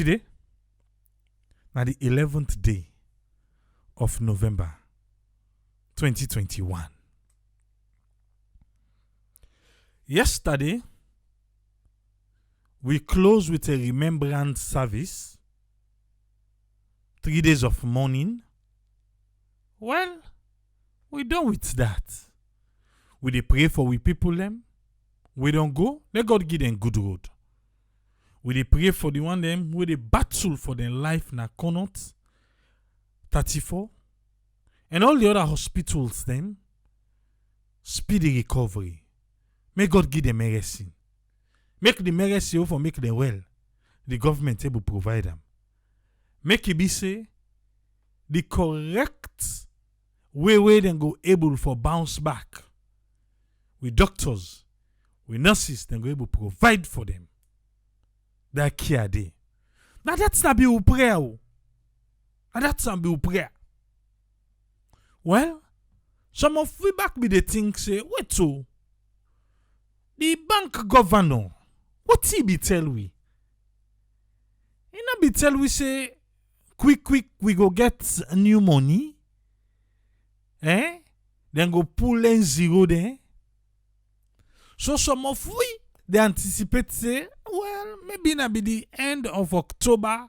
today, na the 11th day of November 2021. Yesterday, we closed with a remembrance service, 3 days of mourning. Well, we done with that. We dey pray for we people them. We don't go, let God give them good road. We dey pray for the one them where they battle for their life na Connaught 34 and all the other hospitals them speedy recovery. May God give them mercy. Make the mercy for make them well. The government able provide them. Make it be say the correct way then go able for bounce back. With doctors, with nurses, then go able provide for them. That care day. Now that's not be a prayer. Now that's not be a prayer. Well, some of we back be the thing say, wait so the bank governor, what he be tell we? He not be tell we say, quick, we go get new money. Then go pull in zero there. So some of we, they anticipate say, well, maybe not be the end of October.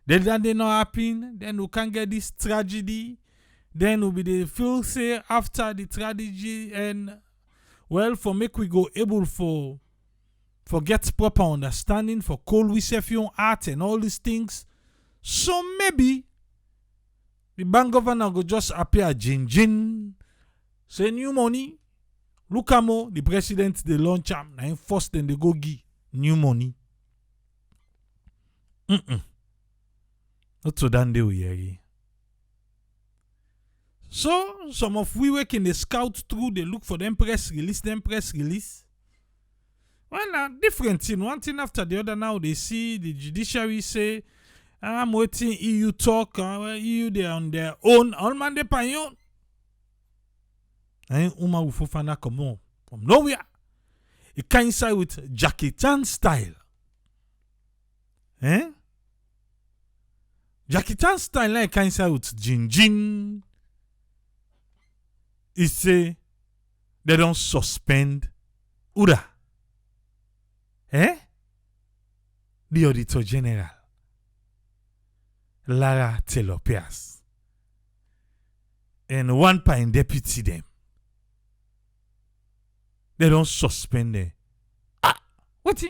Then they not happen. Then we can get this tragedy. Then will be the feel say after the tragedy and well, for make we go able for get proper understanding for call we your art and all these things. So maybe the bank governor go just appear jin say new money. Look at more the president they launch am na first then they go give new money. Not so dan they we. So, some of we working the scout through, they look for them press release. Well, now, different thing. One thing after the other now, they see the judiciary say, I'm waiting EU talk, EU they on their own, all man they pay on. And Uma Ufofana come on from nowhere. It coincide with Jackie Chan style. Jackie Chan style like coincide with Jin. He say they don't suspend Uda. The Auditor General. Lara Taylor Pearce. And one pine deputy them. They don't suspend them. What?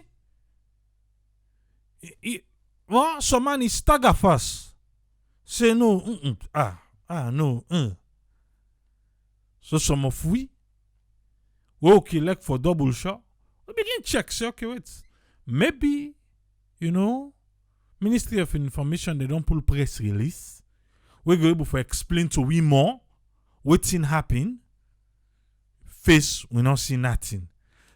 Well, some man is stagger first. Say no. No. So some of we okay like for double shot. We begin check. Say okay, wait. Maybe, Ministry of Information they don't pull press release. We go able to explain to we more what's happen. Face we not see nothing.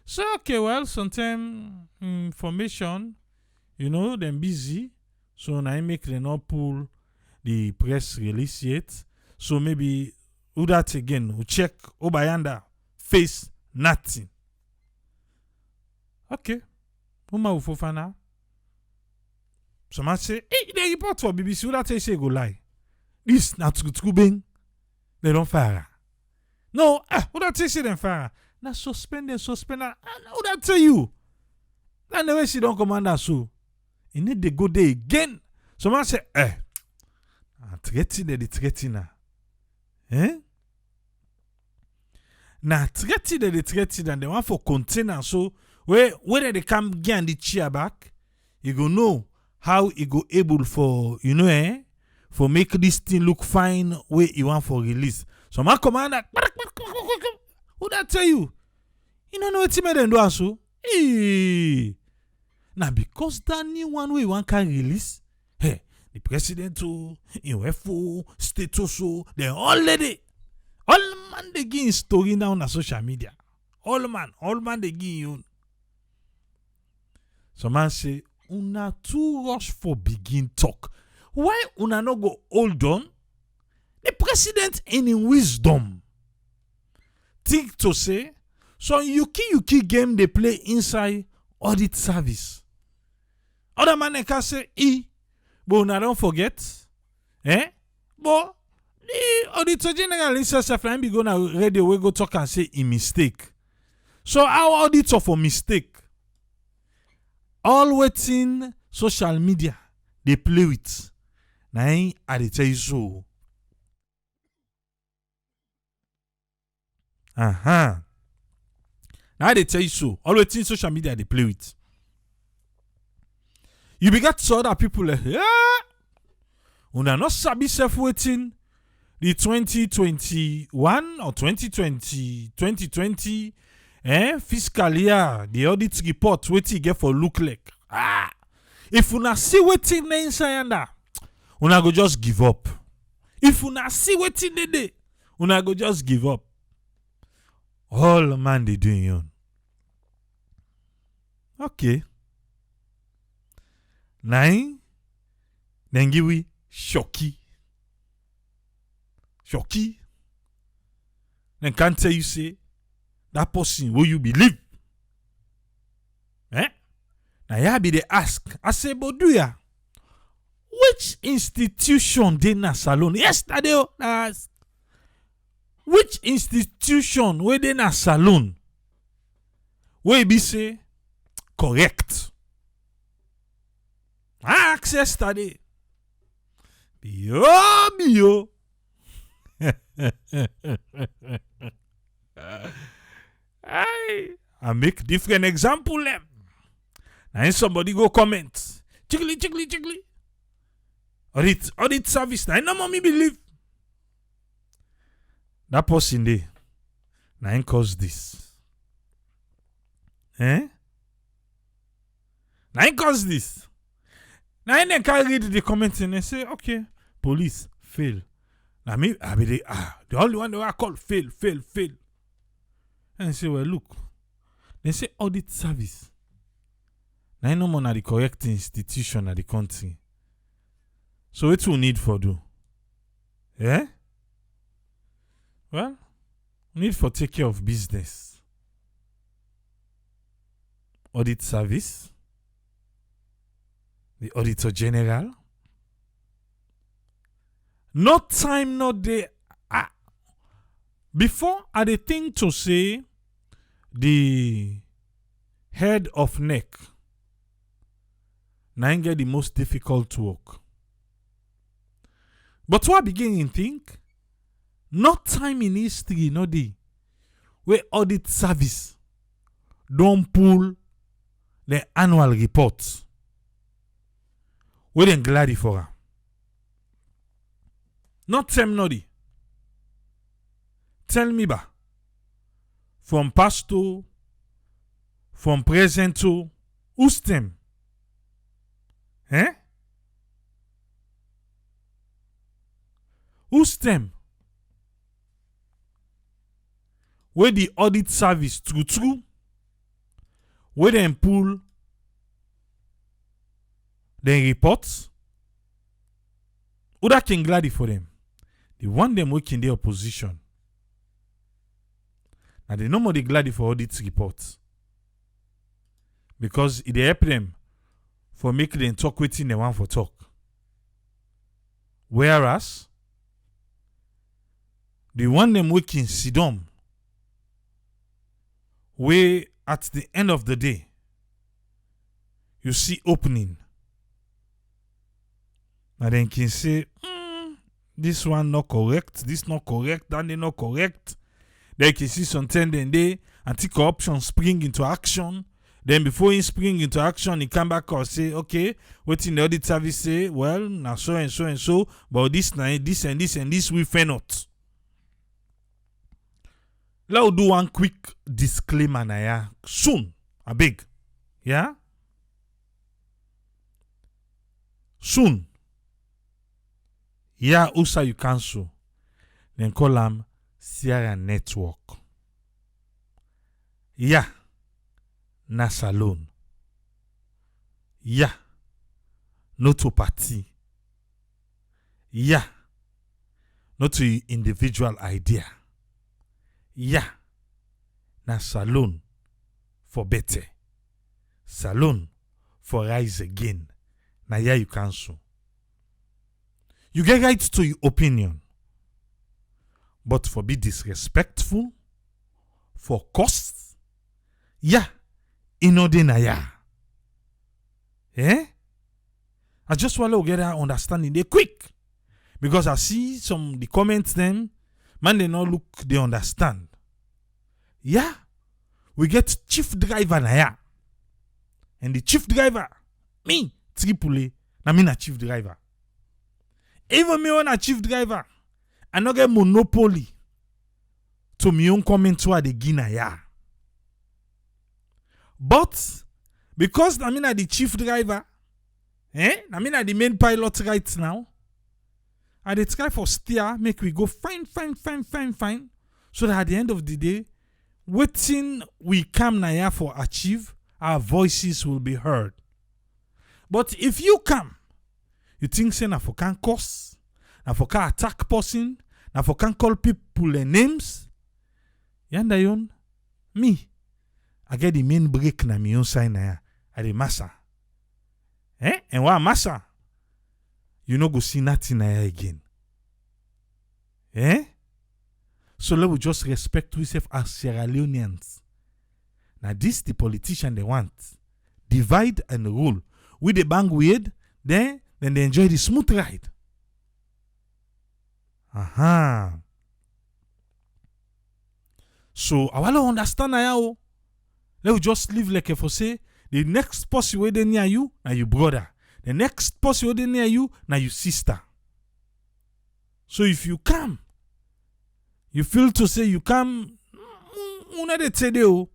So okay, well, sometimes information, them busy. So now I make them not pull the press release yet. So maybe who that again? We check Obayanda face nothing. Okay. Uma Ufofana. Someone say, hey, they report for BBC. Who that say go lie? This not true bing. They don't fire. No, who that say them fire? Now suspend. Who that tell you? That never see don't command us so. You need to go there again. Someone say, threatening. Now threatening and they want for container. So whether they come get the chair back, you go know how you go able for for make this thing look fine where you want for release. So my commander, who that tell you? You don't know what you made them do so. Now because that new one way one can release, the president too, UFO, state also, they already all man they give story now on social media. All man they give you. Some man say, una too rush for begin talk. Why una no go hold on? The president in wisdom think to say, so yuki game they play inside audit service. Other man can say, But una don't forget. But the Auditor General himself be go na radio we go talk and say he mistake. So our auditor for mistake. All waiting social media they play with. Now I dey tell you so. Now they tell you so. All waiting social media they play with. You begat to other people una not sabi self waiting the 2021 or 2020 fiscal year the audit report wetin get for look like. If una see wetin dey inside that, una go just give up. If una see wetin dey there, una go just give up. All man they doing yon. Okay. Nine. Then give we shocky. Then can't tell you say that person will you believe? Now ya be they ask. I say, but do ya? Which institution dey na salon? Yesterday, which institution wey dey na salon? Wey be say correct? I ask yesterday. Bio. I make different example them. Now somebody go comment. Chickly. Audit service. Now no mommy believe. That person there. Now cause this. Now cause this. Now they can read the comments and they say, okay, police fail. Now me, I be the only one that I call fail. And they say, well, look. They say audit service. Now no more na the correct institution at the country. So what we need for do? Well, we need for take care of business. Audit service. The Auditor General. No time, no day. Before I dey think to say the head of neck. Now get the most difficult work. But what I begin to think, not time in history, no day, where audit service don't pull the annual report. We then glad for her. Not them noddy. Tell me ba. From past to, from present to, who's them? Who's them? Where the audit service true, where them pull the reports, who that can glad for them? They want them working their opposition. And they no more they glad for audit reports. Because it help them for making them talk waiting they want for talk. Whereas they want them working sit down. Where at the end of the day you see opening. And then can say, this one not correct, this not correct, that they not correct. Then can see something then they anti-corruption spring into action. Then before he spring into action, he come back or say, okay, what in the audit service say, well, now so and so and so, but this and this we fail not. Let's do one quick disclaimer now. Soon, I beg. Yeah? Soon. Yeah, also you cancel. Then call them Sierra Network. Yeah. Na salon. Yeah. Not to party. Yeah. Not to individual idea. Yeah. Na salon for better. Salon for rise again. Na yeah you cancel. You get right to your opinion. But for be disrespectful, for cost, yeah, inodinaya. Eh? I just want to get that understanding. They quick. Because I see some the comments them, man, they not look, they understand. Yeah. We get chief driver na ya. And the chief driver, me, Tripoli, na me na chief driver. Even me when a chief driver, I not get monopoly to me own comment to the gina ya. But because I mean the chief driver, I mean the main pilot right now, I dey try for steer, make we go fine. So that at the end of the day, waiting we come na ya for achieve, our voices will be heard. But if you come, you think say na for can curse, na for can attack person, na for can call people their names, yanda yon, me, I get the main break na mi own sign na ya, I dey massa. And what massa? You no go see nothing na ya again. So let we just respect ourselves as Sierra Leoneans. Now this the politician they want. Divide and rule. With the bang weird, then they enjoy the smooth ride. So I want to understand now. Let we just live like if I say the next person where they near you, now your brother. The next person where they near you, now your sister. So if you come, you feel to say you come, una de tede o,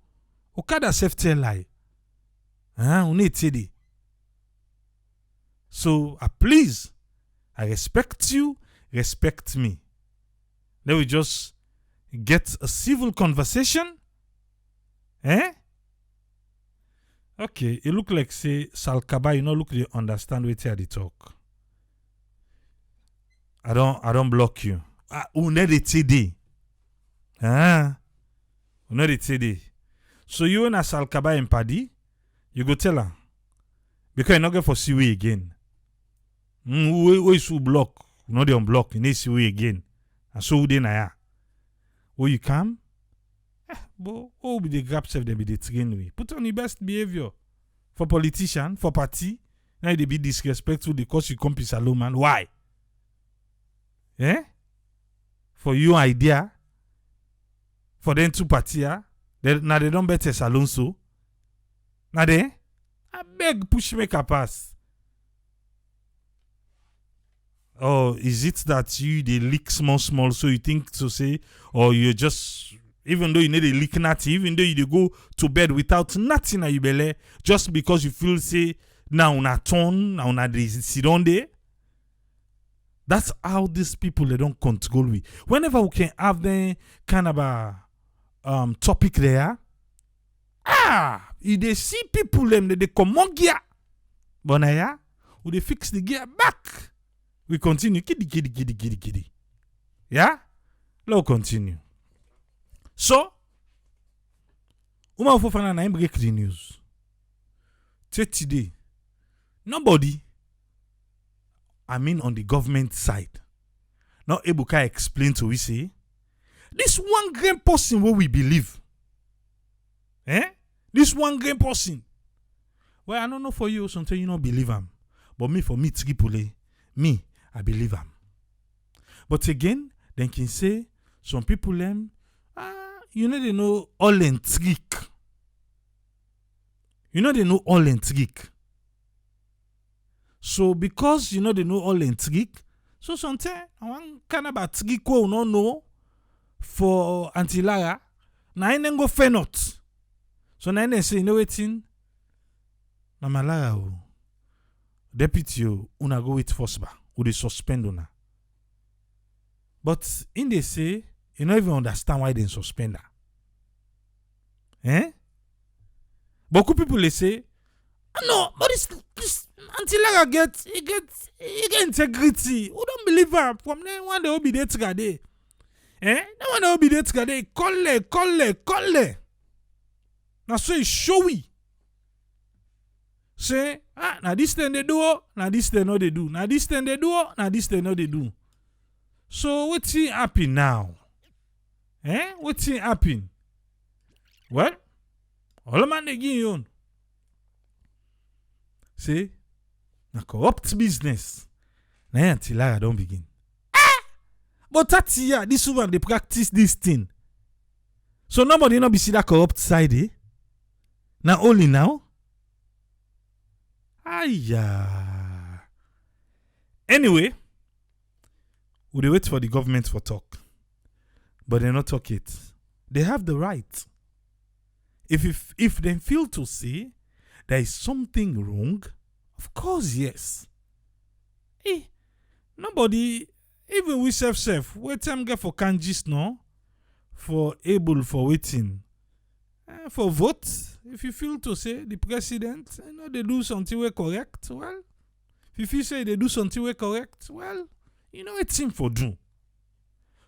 okada self tell lie. Una tede. So please, I respect you, respect me. Let we just get a civil conversation. Okay, it look like say Salkaba, you know, look they understand what they talk. I don't block you. Una de tede. Una de tede. So you and a Salkaba and Paddy, you go tell her. Because you're not going for see we again. We is who block. No, they unblock. You need see we again. And so who they na ya. Where you come? But oh, be the grab self, they be the train way. Put on your best behavior. For politician, for party. Now they be disrespectful because you come to Salon, man. Why? For your idea. For them two party, now they don't better Salon so. Now they, I beg push make a pass. Or is it that you they leak small so you think to say, or you just, even though you need a leak nothing, even though you go to bed without nothing at your belly, just because you feel say now una turn, now una they sit on there. That's how these people they don't control we. Whenever we can have them kind of a topic there, if they see people them they come on gear, but now we they fix the gear back. We continue. Kiddy. Yeah? Let's continue. So, Uma Fofana na break the news. Today, nobody, I mean on the government side, not able to explain to we say, this one great person what we believe. This one great person. Well, I don't know for you, sometimes you don't believe him. But for me, Tripoli, me, I believe him. But again, then can say some people them, you know they know all and trick. You know they know all and trick. So because you know they know all and trick, so sometimes I want kind of a trick we no know for Auntie Lara. Now I go fair not. So now they say you know wetin? Na Lara deputy una go with force ba. Ou they suspend una. But in they say, you don't even understand why they suspend her. Beaucoup people they say, no, but this until I get integrity. Who don't believe her? From then one they will be there together. That one they will be there together. Call. Now so it's showy. Say, Ah, now this thing they do, now this thing no they do. Now this thing they do, now this thing no they do. So what's happen now? What's happen? Well, all man they give you. See, na corrupt business. Now until Lara don't begin. But 30 years, this woman they practice this thing. So nobody not be see that corrupt side, eh? Now only now. Aya. Anyway, we dey wait for the government for talk. But they not talk it. They have the right. If they feel to say there is something wrong, of course, yes. Nobody, even we self, wait time get for kanjis no, for able for waiting. For vote, if you feel to say the president, they do something we correct, well, if you say they do something we correct, well, it's him for do.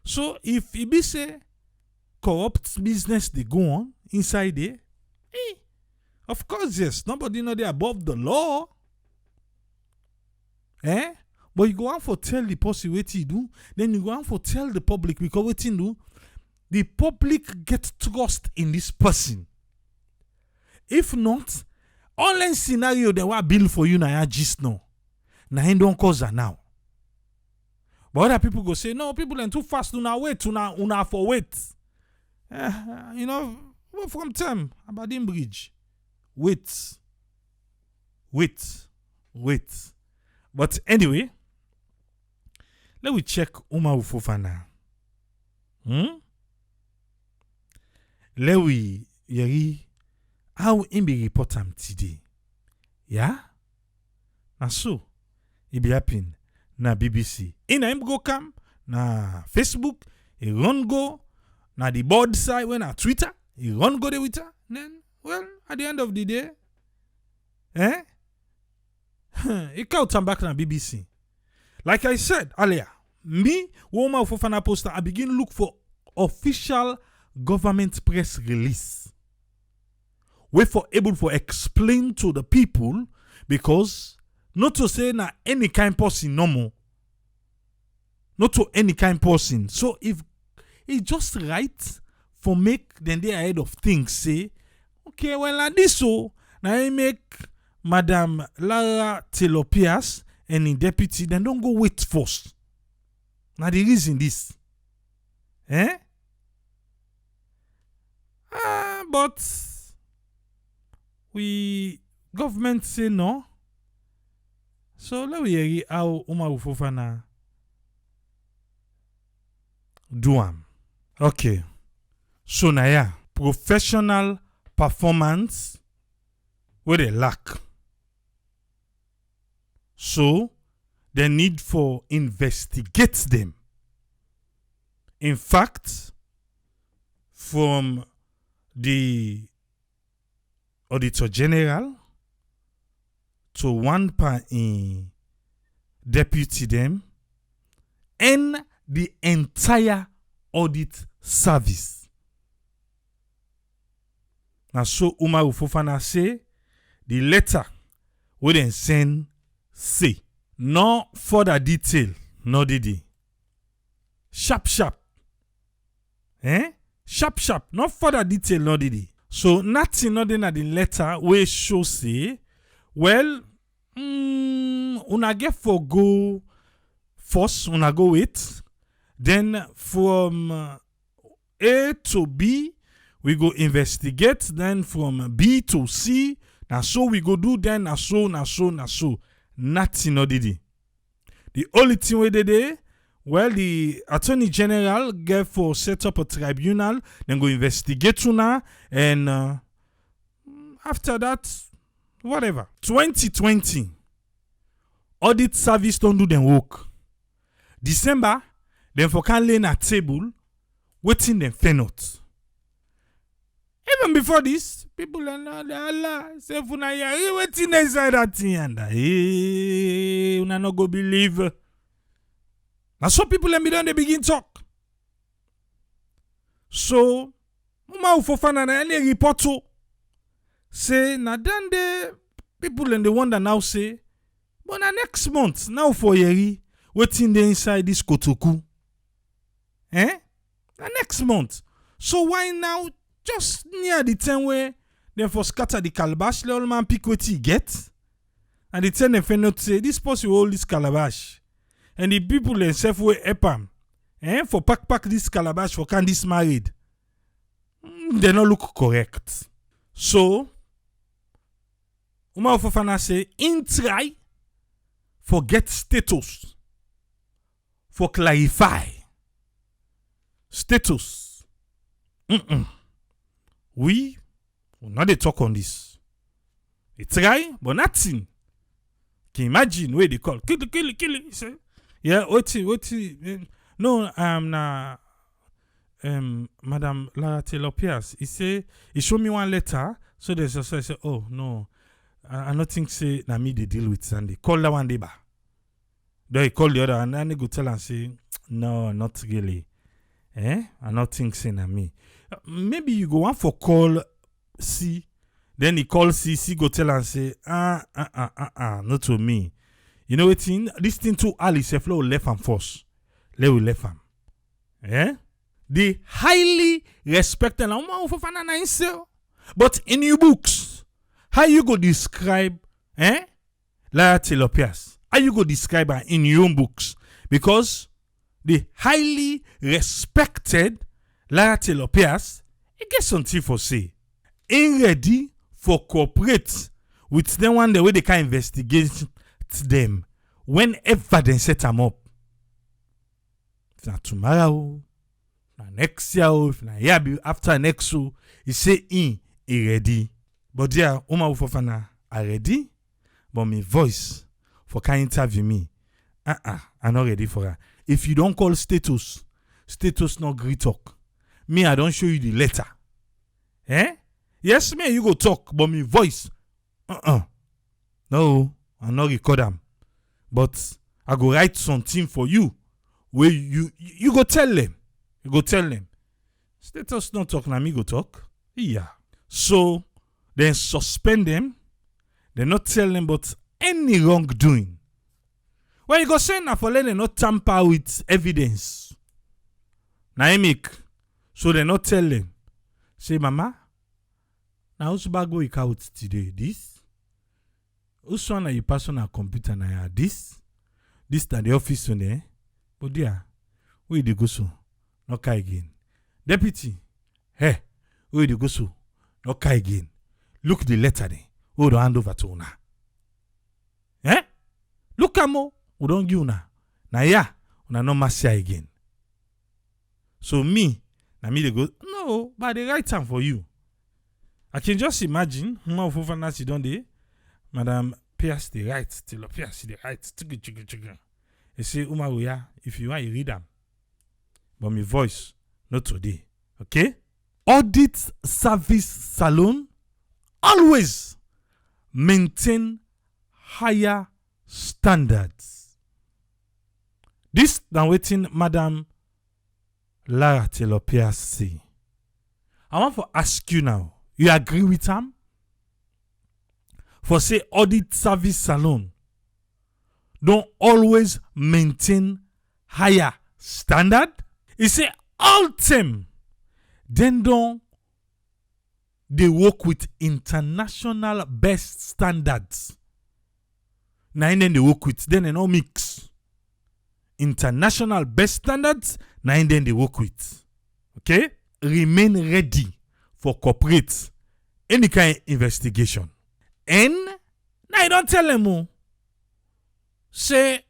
So if it be say corrupt business they go on inside there, of course, yes, nobody know they above the law. But you go on for tell the person what you do, then you go on for tell the public because what you do, the public get trust in this person. If not, online scenario they were built for you now just now. Now he don't cause that now. But other people go say, no, people are too fast to now wait, una for wait. From time, Aberdeen Bridge. Wait. But anyway, let me check Uma Ufofana. Let we yeri how in be report am today. Yeah? Na so, it be happen na BBC. In him go come na Facebook, he run go na the board side when na Twitter, he run go the Twitter. Then, well, at the end of the day, he can't come back na BBC. Like I said earlier, me, Uma Ufofana poster, I begin look for official government press release. We for able for explain to the people because not to say na any kind person no more. Not to any kind person. So if it's just right for make then they ahead of things say, okay, well like this so now I make Madam Lara Pearce and the deputy, then don't go wait first. Now the reason this. But we government say no. So let we hear how Uma Ufofana do am. Okay. So now professional performance where they lack. So they need for investigate them. In fact, from the Auditor General to one in deputy them and the entire audit service. Now so Uma Ufofana say the letter we then send say no further detail no did sharp sharp no further detail no did so nothing not in the letter we show say well una get for go first una go wait then from A to B we go investigate then from B to C na so we go do then na so nothing no did the only thing we did well the Attorney General get for set up a tribunal then go investigate una and after that whatever 2020 audit service don't do them work December then for can lay na table waiting them fair not. Even before this, people are not Allah. Say funa ya waiting inside that thing and una no go believe. Now so people let me down they begin talk. So Uma Ufofana na any report to say na dan de People in the wonder now say, but na next month, now for Yeri, waiting there inside this kotoku. Na next month. So why now, just near the time where they for scatter the calabash, the old man pick what he get? And the time they not say, this person will hold this calabash. And the people themselves will help him. For pack this calabash for Candice married. They not look correct. So, Uma Fofana say, in try, forget status. For clarify. Status. We will not talk on this. They try, but nothing. Can you imagine where they call? Kill it. Say, yeah, what? No, Madam Lara Pearce. He showed me one letter. So there's a say, oh no, I don't think say na me they deal with Sunday. Call that one day ba. Then he call the other and then he go tell and say, no, not really. I not think say na me. Maybe you go on for call C. Then he call C go tell and say, not to me. You know what thing? This thing too early, say flow left and force. Let we left him. They highly respected. But in your books, how you go describe Lara Pearce? How you go describe her in your own books? Because the highly respected Lara Pearce, it gets something for say. Ain't ready for cooperate with them one the way they can investigate them whenever they set them up. If not tomorrow, not next year, if not year after next year, he say he ready. But yeah, Uma Fofana are ready, but my voice for can interview me. I'm not ready for her. If you don't call status not great talk. Me, I don't show you the letter. Yes, me, you go talk, but my voice, no, I not record them. But I go write something for you where you go tell them. You go tell them. Status not talk, na me go talk. Yeah. So, then suspend them. They not tell them but any wrongdoing. Well, you go say na for let them not tamper with evidence. Na make. So they not tell them. Say, Mama, now who's bag go out today? This? Who's one you pass on a computer na this? This na the office on there. But dear, where you go so? No kai again. Deputy, hey, where you go so? No kai again. Look the letter there. Who don't hand over to una? Look amo. Who don't give una? Na ya, una no mercy again. So me, na me they go, no, but the right time for you. I can just imagine, Madam Pearce the right, till Pearce the right. They say, Uma, if you want, you read them. But my voice, not today. Okay? Audit service salon always maintain higher standards. This than waiting Madam Lara Pearce say. I want to ask you now. You agree with him? For say audit service salon don't always maintain higher standard. He say all them then don't they work with international best standards. Now then they work with then they no mix. International best standards, now then they work with. Okay? Remain ready for corporate any kind of investigation. And now you don't tell them say,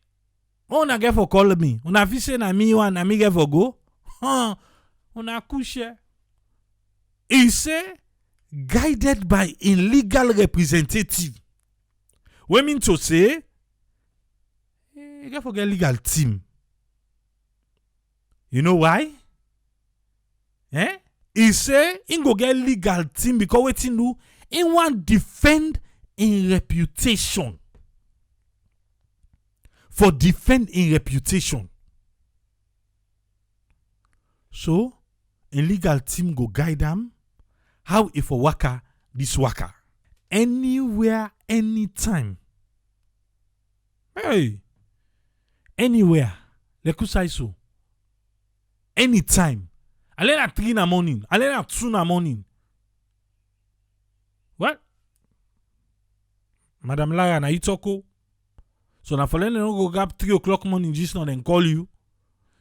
una get for call me. Una fi say na me one, na me get for go. Una couche. He say guided by a legal representative. We mean to say you get for get legal team. You know why? He say he go get legal team because wetin do he want defend in reputation. For defend in reputation. So, a legal team go guide them how if a worker this worker. Anywhere anytime. Hey, anywhere. Lekusai so. Anytime. Ale na 3 in the morning. Ale na 2 in the morning. What? Madam Lara, na you talk. So na for them go grab 3 o'clock morning just now then call you.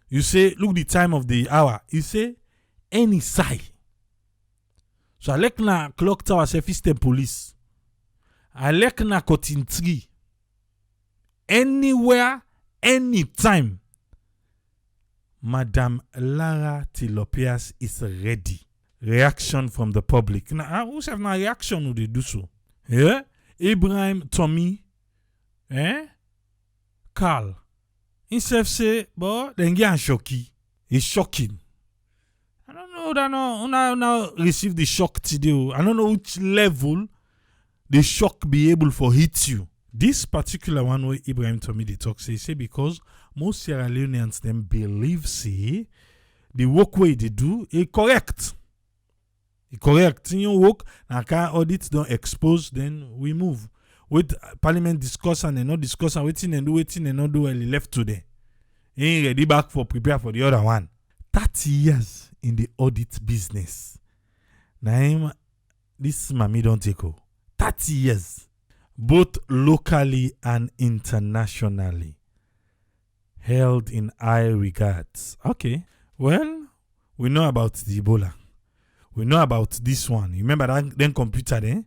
You say, look the time of the hour. You say, any side. So I like na clock tower service the police. I like na cotton tree. Anywhere, anytime. Madam Lara Pearce is ready. Reaction from the public. Now, who's have na reaction who they do so? Yeah? Ibrahim, Tommy, Carl. Himself say, but then get shocky. It's shocking. I don't know that now receive the shock today. I don't know which level the shock be able for hit you. This particular one where Ibrahim Tommy they talk say because most Sierra Leoneans them believe say the work way they do is correct. It's correct. In your work, now can audits don't expose, then we move. With Parliament discuss and not discuss and waiting and not do well left today. Ain't ready back for prepare for the other one. 30 years in the audit business. Now this mommy don't take 30 years. Both locally and internationally. Held in high regards. Okay. Well, we know about the Ebola. We know about this one. Remember that then computer then?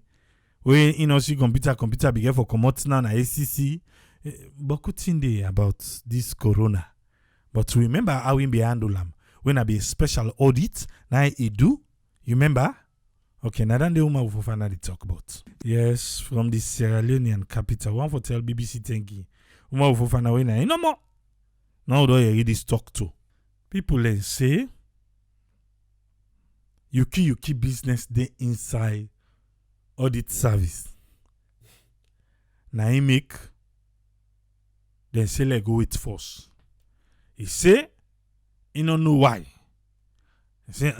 Where see computer begin for commodity now na ACC. But thing about this corona. But remember how we be handle them. When I be a special audit, now it do. You remember? Okay, now then the woman will finally talk about. Yes, from the Sierra Leonean capital. One for tell BBC thank you. Woman will finally win. No more. Now do you read this talk to? People say you keep business dey inside audit service. Now he make then say let go with force. He say he don't know why. He say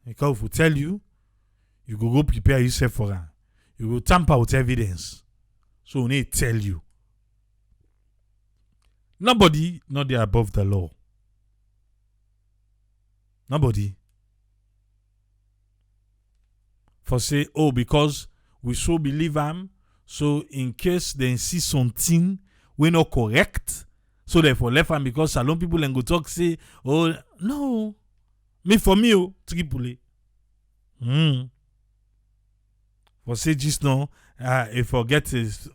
because if we tell you, you go prepare yourself for her. You go tamper with evidence. So we need to tell you. Nobody not there above the law. Nobody. For say, because we so believe him, so in case they see something we not correct, so therefore left him because salon people and go talk say, no. Me for me, triple. For say just now, if forget is.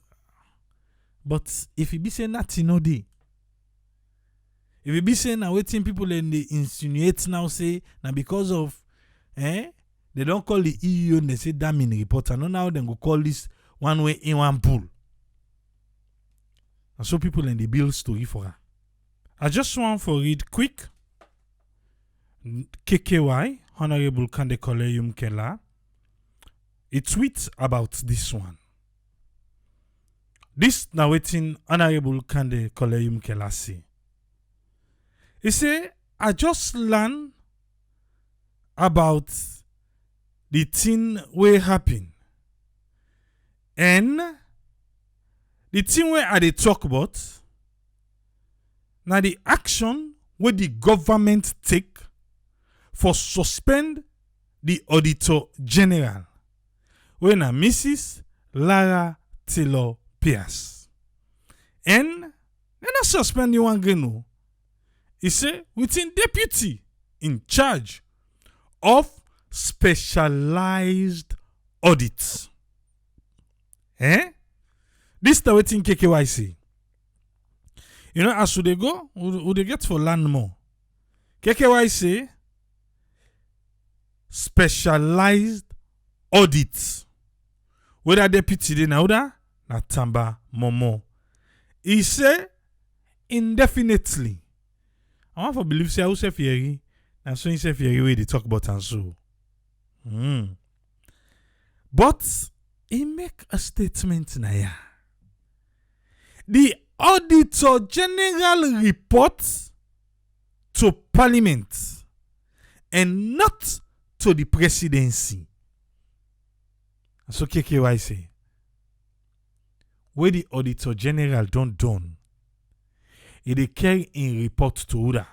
But if he be saying nothing no day. If he be saying now waiting people and they insinuate now say now because of they don't call the EU and they say damn in the report. I know now they go call this one way in one pool. And so people in the build story for her. I just want to read quick. KKY, Honorable Kande Koleyum Kela, he tweets about this one. This now waiting Honorable Kande Koleyum Kela say. He say, I just learned about the thing wey happen. And the thing where I dey talk about now the action where the government take for suspend the Auditor General when na Mrs. Lara Pearce. And they not suspend the one green. He say within deputy in charge of specialized audits. This is what KKY say. You know, as they go, would they get for land more? KKY say specialized audits. Whether deputy de na tamba momo. He say indefinitely. I want to believe say how say fieri. And so he say fieri way they talk about and so. But he make a statement now. The Auditor General reports to Parliament and not to the presidency. So KKY say. where the Auditor General don't done, it dey carry in report to Uda,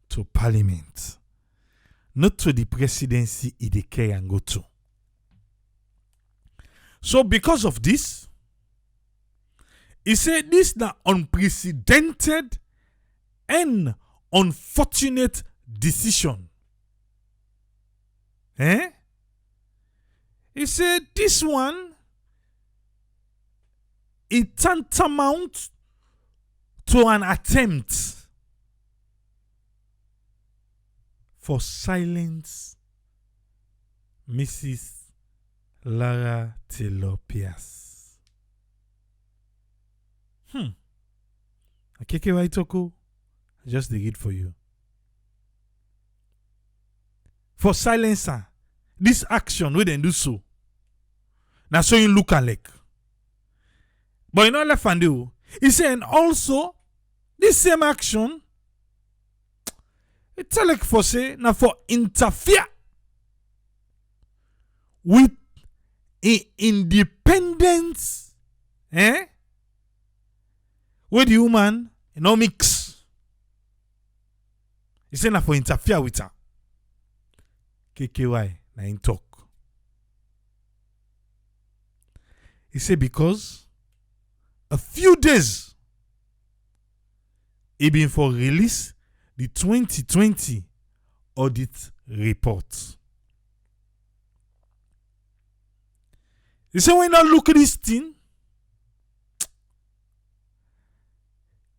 to Parliament, not to the presidency. It dey carry and go to. So because of this, he said this na unprecedented and unfortunate decision. He said this one is tantamount to an attempt for silence Mrs. Lara Taylor Pearce. Akeke Waitoko, just the read for you. For silencer, this action we then do so. Now so you look alike. But you know left and do. He said, and also this same action, it's like for say now for interfere with independence, where the human no mix. He said now for interfere with her. KKY na in talk. He said because a few days he been for release the 2020 audit report. He said when I look at this thing,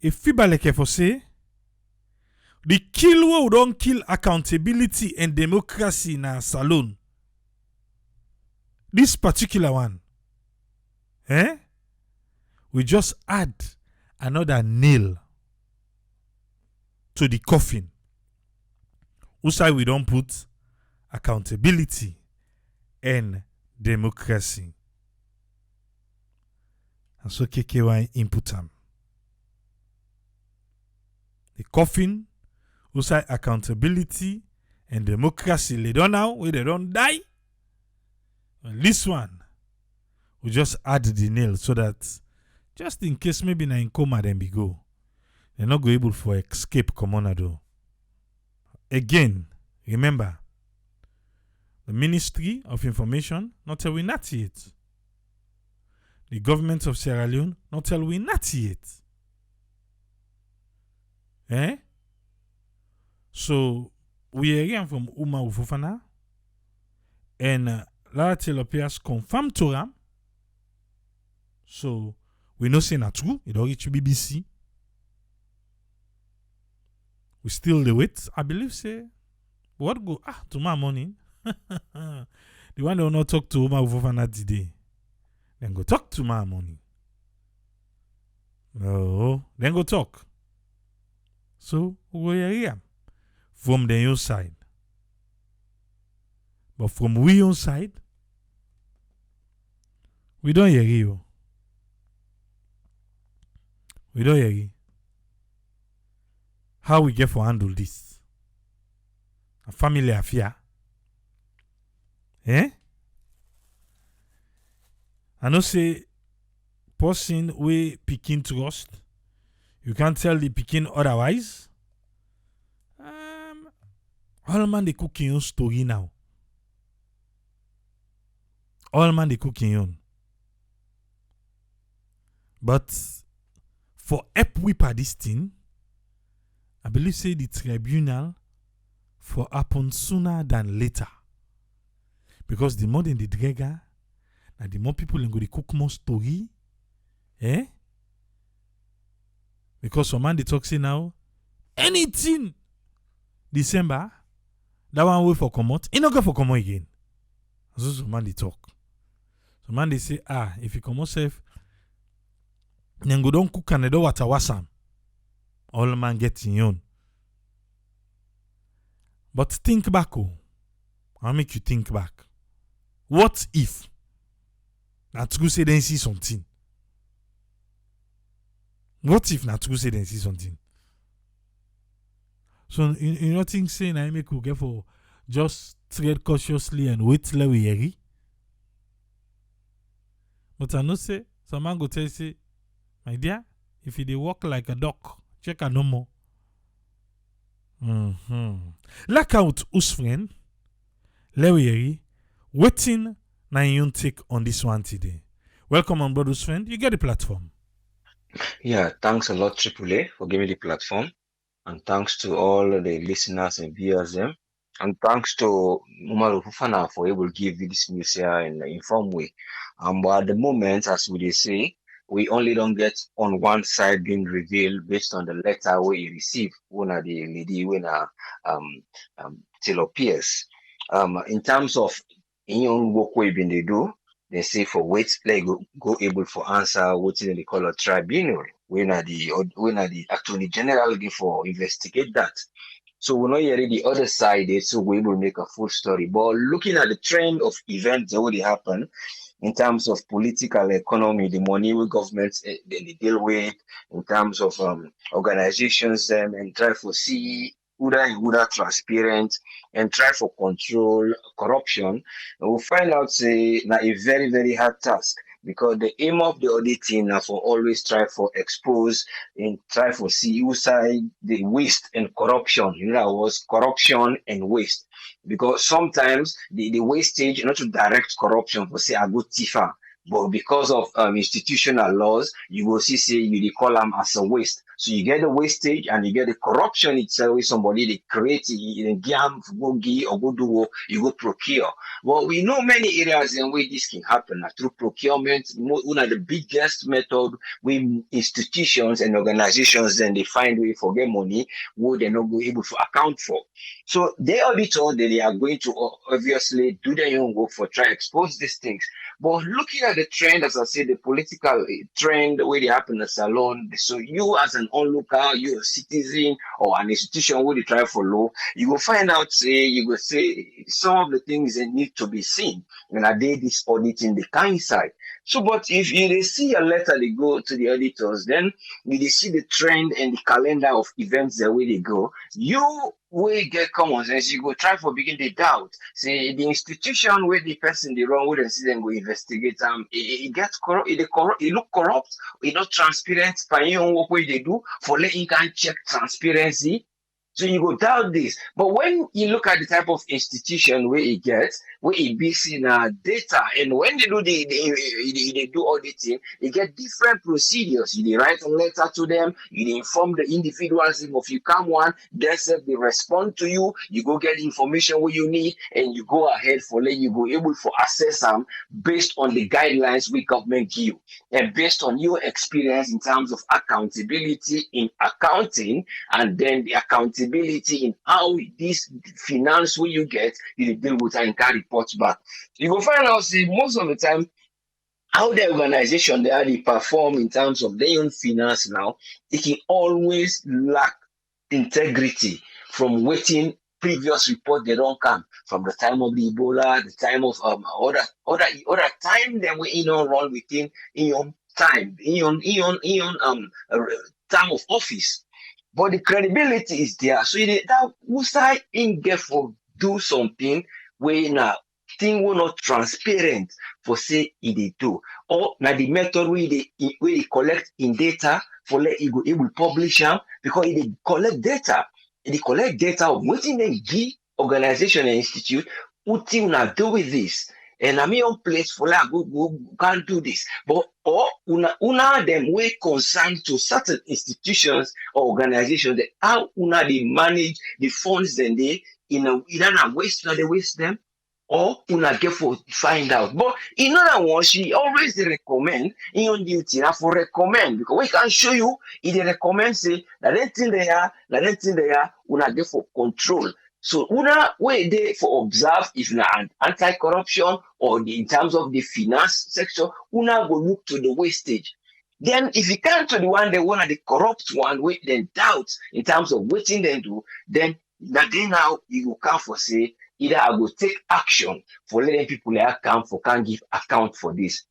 if people like for say the kill we don't kill accountability and democracy in our salon. This particular one, we just add another nail to the coffin. Whose side we don't put accountability and democracy. And so KKY input them. The coffin, whose side accountability and democracy lay down now, where they don't die. And this one, we just add the nail so that just in case maybe na in coma then be go. They're not go able for escape commoner though. Again, remember, the Ministry of Information not tell we not yet. The government of Sierra Leone not tell we not yet. So we are hearing from Uma Ufofana and Lara Taylor Pearce confirmed to them. So we know say not true. It all reach BBC. We still the wait. I believe say what go tomorrow morning. The one that will not talk to Uma Ufofana today. Then go talk tomorrow morning. No, then go talk. So we are here from the own side. But from we own side, we don't hear you. We don't hear you. How we get for handle this? A family affair. I know say person we picking trust. You can't tell the picking otherwise. All man they cooking your story now. All man they cooking on. But for help whip at this thing, I believe say the tribunal for happen sooner than later. Because the more than the dragger, and the more people go to cook more story. Because some man they talk say now, anything December, that one way for come out, it not go for come out again. So some man they talk. Some man they say, if you come out safe, then go don't cook and they don't water wasam. All man get in own. But think back, I'll make you think back. What if Natsuku say then see something? What if Natsuku say then see something? So you not think saying I make you get for just tread cautiously and wait till we hear. But I know say Some man go tell you, say, my dear, if you dey walk like a duck, check a no more. Like out whose friend, Leone, waiting na you take on this one today. Welcome on board, whose friend. You get the platform. Yeah, thanks a lot, AAA, for giving me the platform. And thanks to all the listeners and viewers. And thanks to Umaru Fufana for able to give this news here in an informed way. But at the moment, as we say, we only don't get on one side being revealed based on the letter we receive. One of the lady when Taylor Pearce. In terms of in your work we been they do, they say for wait like go able for answer what in the color tribunal when are the attorney general looking for investigate that. So we're not hearing the other side, so we will make a full story. But looking at the trend of events that already happen in terms of political economy, the money we governments they deal with, in terms of organizations them and try to see who transparent and try for control corruption, and we'll find out say now a very, very hard task because the aim of the auditing now for always try for expose and try for see who side the waste and corruption. You know, that was corruption and waste. Because sometimes the wastage, not to direct corruption for say a good tifa, but because of institutional laws, you will see say you they call them as a waste. So you get the wastage and you get the corruption itself with somebody they create in gam go give or go do you go procure. Well, we know many areas in which this can happen through procurement. One of the biggest method with institutions and organizations then they find way for get money who they're not go able to account for. So they auditor they are going to obviously do their own work for try expose these things. But looking at the trend, as I said, the political trend where they happen in the salon, so you as an onlooker, you a citizen or an institution where they try for law, you will find out, say, you will say some of the things that need to be seen. And are they this auditing the kind side? So, but if you they see a letter, they go to the auditors, then you they see the trend and the calendar of events the way they go. You will get common sense. You go try for begin the doubt. Say the institution where the person the wrong would see them go investigate it gets corrupt, it look corrupt, it not transparent by your work where they do for letting can check transparency. So you go doubt this. But when you look at the type of institution where it gets, where it be seen data, and when they do they do auditing, they get different procedures. You they write a letter to them, you they inform the individuals if you come one, they respond to you, you go get the information what you need, and you go ahead for let you go able for access them based on the guidelines we government give and based on your experience in terms of accountability in accounting and then the accountability in how this finance will you get you deal with and can report back. You will find out see most of the time how the organization they perform in terms of their own finance now, it can always lack integrity from waiting previous report they don't come from the time of the Ebola, the time of other time then we run within in your time, in your time of office. But the credibility is there. So that who side in get for do something where now thing will not transparent for say it do. Or now the method where they collect in data for let it go it will publish them because it collect data. It collect data of what in the give organization and institute who think now do with this. And I'm in place for like go can't do this. But or una them way concerned to certain institutions or organizations that how una they manage the funds then they either waste or they waste them or una get for find out. But in other one, she always recommend in your duty now for recommend because we can show you if they recommend say that anything they are, una get for control. So una way there for observe if na anti-corruption or in terms of the finance sector, una go look to the wastage. Then if you come to the one they want the corrupt one, with then doubt in terms of waiting them do, then that day now you will come for say either I will take action for letting people account for can give account for this.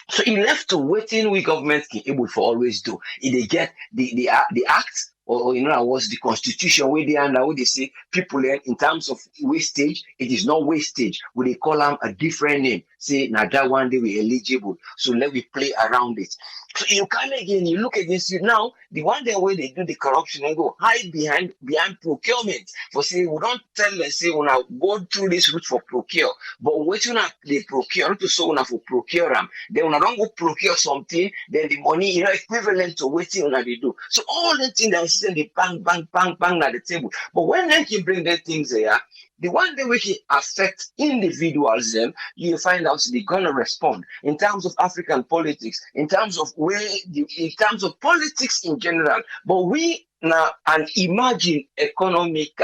So he left to waiting we government can able for always do. If they get the act or what's the constitution where they under where they say people in terms of wastage, it is not wastage. We they call them a different name. Say now that one day we eligible. So let we play around it. So you come again, you look against you now, the one day where they do the corruption and go hide behind procurement. For say we don't tell them say we now go through this route for procure, but wait una they procure not to so una for procure them. Then when I don't go procure something, then the money equivalent to waiting una they do. So all the things that system they bang at the table. But when they can bring their things there, the one day we can affect individuals, them you find out they're gonna respond in terms of African politics, in terms of in terms of politics in general. But we now an emerging economic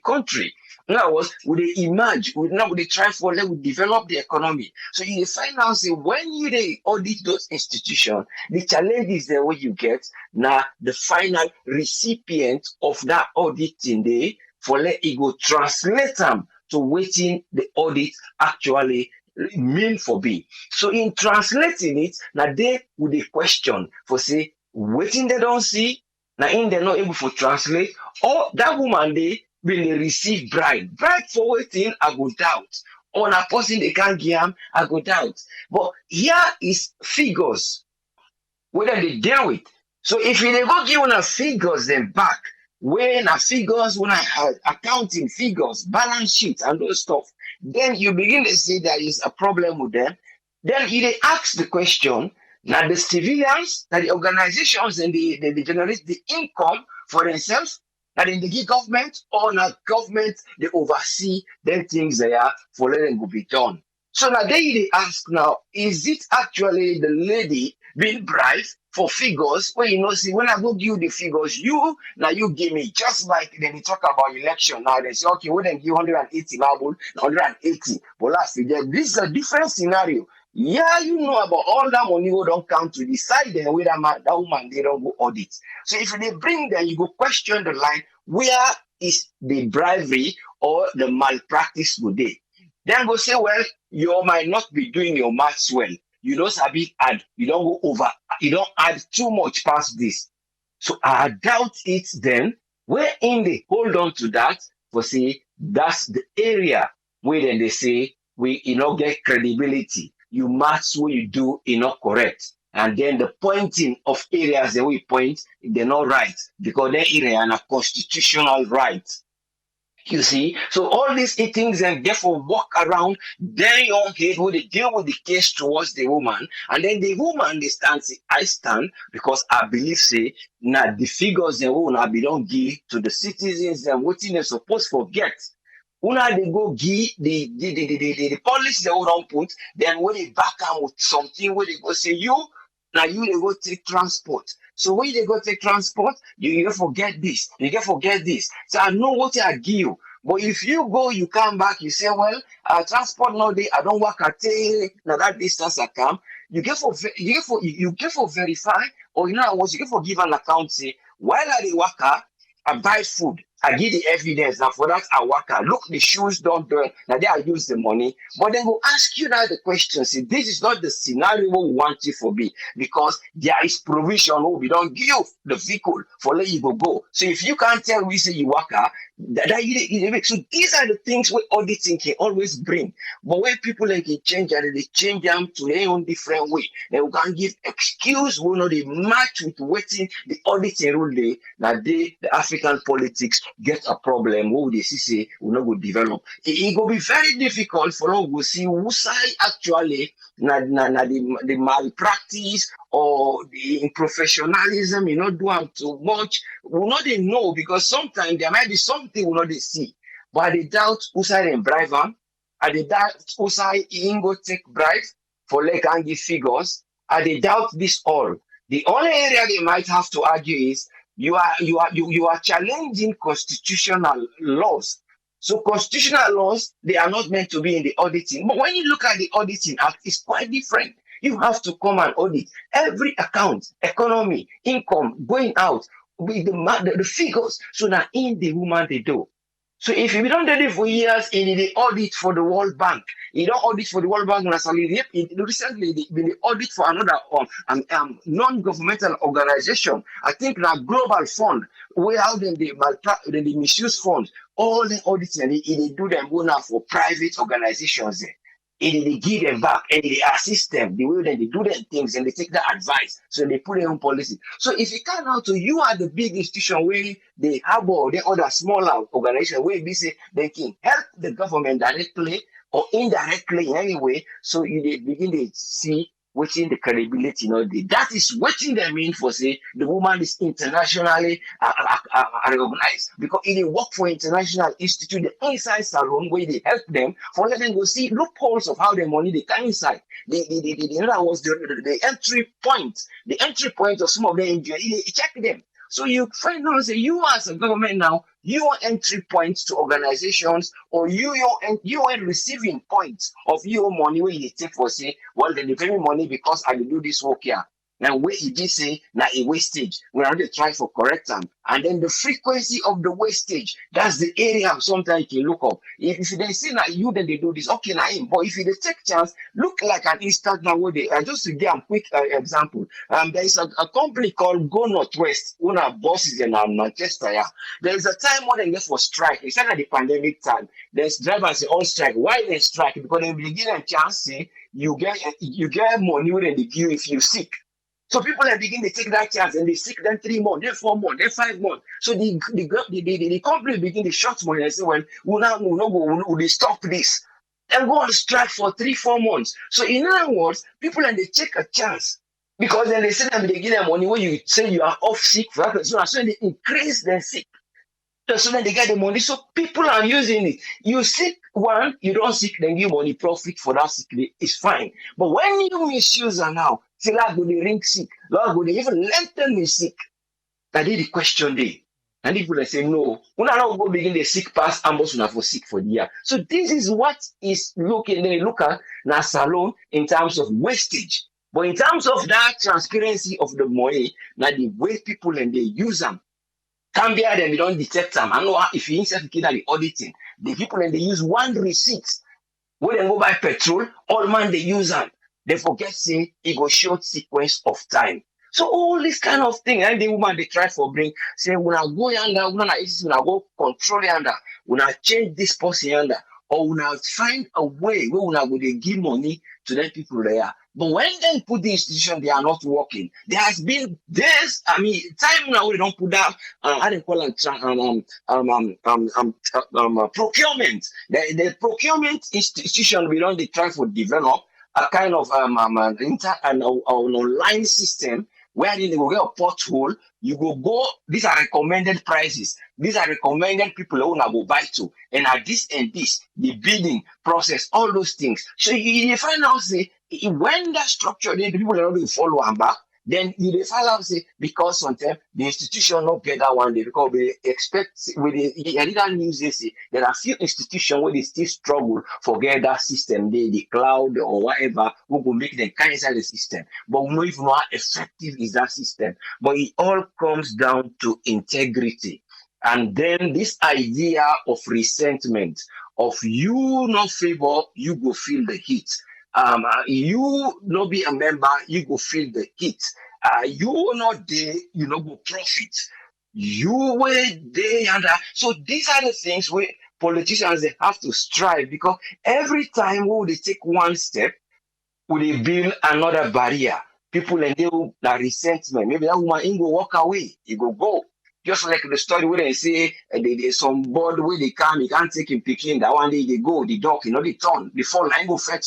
country. Now would they emerge? Would now would they try for them would develop the economy? So you find out say when you they audit those institutions, the challenge is the way you get now the final recipient of that auditing day for let it go translate them to waiting the audit actually mean for be. So in translating it, now they would a question for say waiting they don't see, now in they're not able to translate, or that woman they will they receive bride. Bride for waiting, I go doubt. Or a person they can't give them, I go doubt. But here is figures, whether they deal with. So if you go give una figures then back, when a figures, when I accounting figures, balance sheet and those stuff, then you begin to say there is a problem with them. Then you they ask the question, now the civilians, now the organizations and they generate the income for themselves, that in the government or not government, they oversee them things there for letting go be done. So now they ask now, is it actually the lady being bribed for figures when you know see when I go give you the figures, you now you give me just like then they talk about election now they say okay we then give 180 marble 180 but last year this is a different scenario. Yeah, you know about all that money we don't count to decide then whether that woman they don't go audit. So if they bring them, you go question the line, where is the bribery or the malpractice today? Then go say, well, you might not be doing your maths well. You don't sabi add, you don't go over, you don't add too much past this. So I doubt it then, wherein they hold on to that for say that's the area where then they say we get credibility. You maths what you do not correct. And then the pointing of areas that we point, they're not right because they're area and a constitutional right. You see, so all these things and therefore walk around their own head where they deal with the case towards the woman, and then the woman they stand say, I stand because I believe say now the figures they will not belong give to the citizens and what they're supposed to forget. Una they go give the policy they will don't put, then when they back out with something where they go say now you they go take transport. So when they go take transport, you forget this, you get forget this. So I know what I give you. But if you go, you come back, you say, well, transport no day, I don't work at now that distance I come. You get for verify, or what you get for give an account say, while I the worker, I buy food. I give the evidence. Now for that, I work. Look, the shoes don't do it. Now there I use the money. But then we'll ask you now the question. See, this is not the scenario we want you for be because there is provision. Oh, we don't give the vehicle for let you go. So if you can't tell we say you work, that you make. So these are the things where auditing can always bring. But when people like can change and they change them to their own different way, then we can give excuse. We know they match with waiting the auditing rule day. Now the African politics get a problem, what would they say will not go develop. It will be very difficult for us to see who side actually the malpractice or the professionalism, do them too much. We not they know because sometimes there might be something we not they see. But I doubt who side and bribe them. I doubt who side in go take bribe for like and give figures. I doubt this all. The only area they might have to argue is you are challenging constitutional laws. So constitutional laws, they are not meant to be in the auditing. But when you look at the auditing act, it's quite different. You have to come and audit every account, economy, income, going out with the figures. So now in the woman they do. So if you don't do it for years, and they audit for the World Bank, you don't audit for the World Bank recently they been audit for another non-governmental organization. I think that global fund where how then they misuse funds. All the audits and they do them go now for private organizations. And they give them back and they assist them the way that they do their things and they take the advice. So they put their own policy. So if you come out to you are the big institution where they have or the other smaller organization where they say they can help the government directly or indirectly in any way. So they begin to see what's in the credibility. That is what they mean for say the woman is internationally recognized because it work for international institute the inside salon where they help them for letting go see loopholes of how the money they come inside. In other words, the entry point of some of them check them. So you find out say you as a government now, your entry points to organizations or your receiving points of your money where you take for say, well, they pay me money because I do this work here. Now where you just say now a wastage, we are going to try for correct them. And then the frequency of the wastage, that's the area sometimes you can look up. If they say that you then they do this, okay, now but if you take chance, look like an Instagram where they just to give a quick example. There is a company called Go Northwest, one of our bosses in Manchester. Yeah. There is a time when they get for strike. It's like the pandemic time. There's drivers all strike. Why they strike? Because they will give them chance, say you get money when they give if you sick. So people are begin to take that chance and they sick then 3 months, then 4 months, then 5 months. So the company begin to short money and say, well, we'll stop this. And go on strike for 3-4 months. So in other words, people and they take a chance. Because then they say them they give them money when you say you are off sick for that. So they increase their sick. So then they get the money. So people are using it. You sick one, you don't sick, then give money profit for that sick. It's fine. But when you misuse it now, say like go the ring sick, Lord go the even lengthen me sick. That is the question there. And people they say no, we not go begin the sick pass and most for sick for the year. So this is what is looking they look at now salon in terms of wastage. But in terms of that transparency of the money, now the way people and they use them. Cambia them, you don't detect them. I know if you insert the auditing, the people and they use one receipt. When they go buy petrol, all man they use them. They forget say it go short sequence of time. So all this kind of thing, and the woman they try for bring, say when I go yonder, when I go control yonder, when I change this person yonder, or when I find a way where when I go they give money to them people there. But when they put the institution, they are not working. There has been this, time now we don't put that. I didn't call it procurement. The procurement institution we don't they try to develop a kind of an online system where they will get a porthole. You go. These are recommended prices. These are recommended people who will buy to. And at this and this, the bidding process, all those things. So you find out say when that structure, then the people are not follow and back. Then you find out say because sometimes the institution not get that one day because they expect with the other news they say there are few institutions where they still struggle for get that system, the cloud or whatever, who will make them cancel the system. But we know even how effective is that system. But it all comes down to integrity. And then this idea of resentment, of you not favor, you go feel the heat. You not be a member, you go feel the heat. You not there, you not go profit. You were there and so these are the things where politicians they have to strive because every time they take one step, they build another barrier. People and they that resentment. Maybe that woman ain't go walk away, he go. Just like the story where they say there's some board where they come, you can't take him picking. That one day they go, the dog, they turn, the fall line go fet.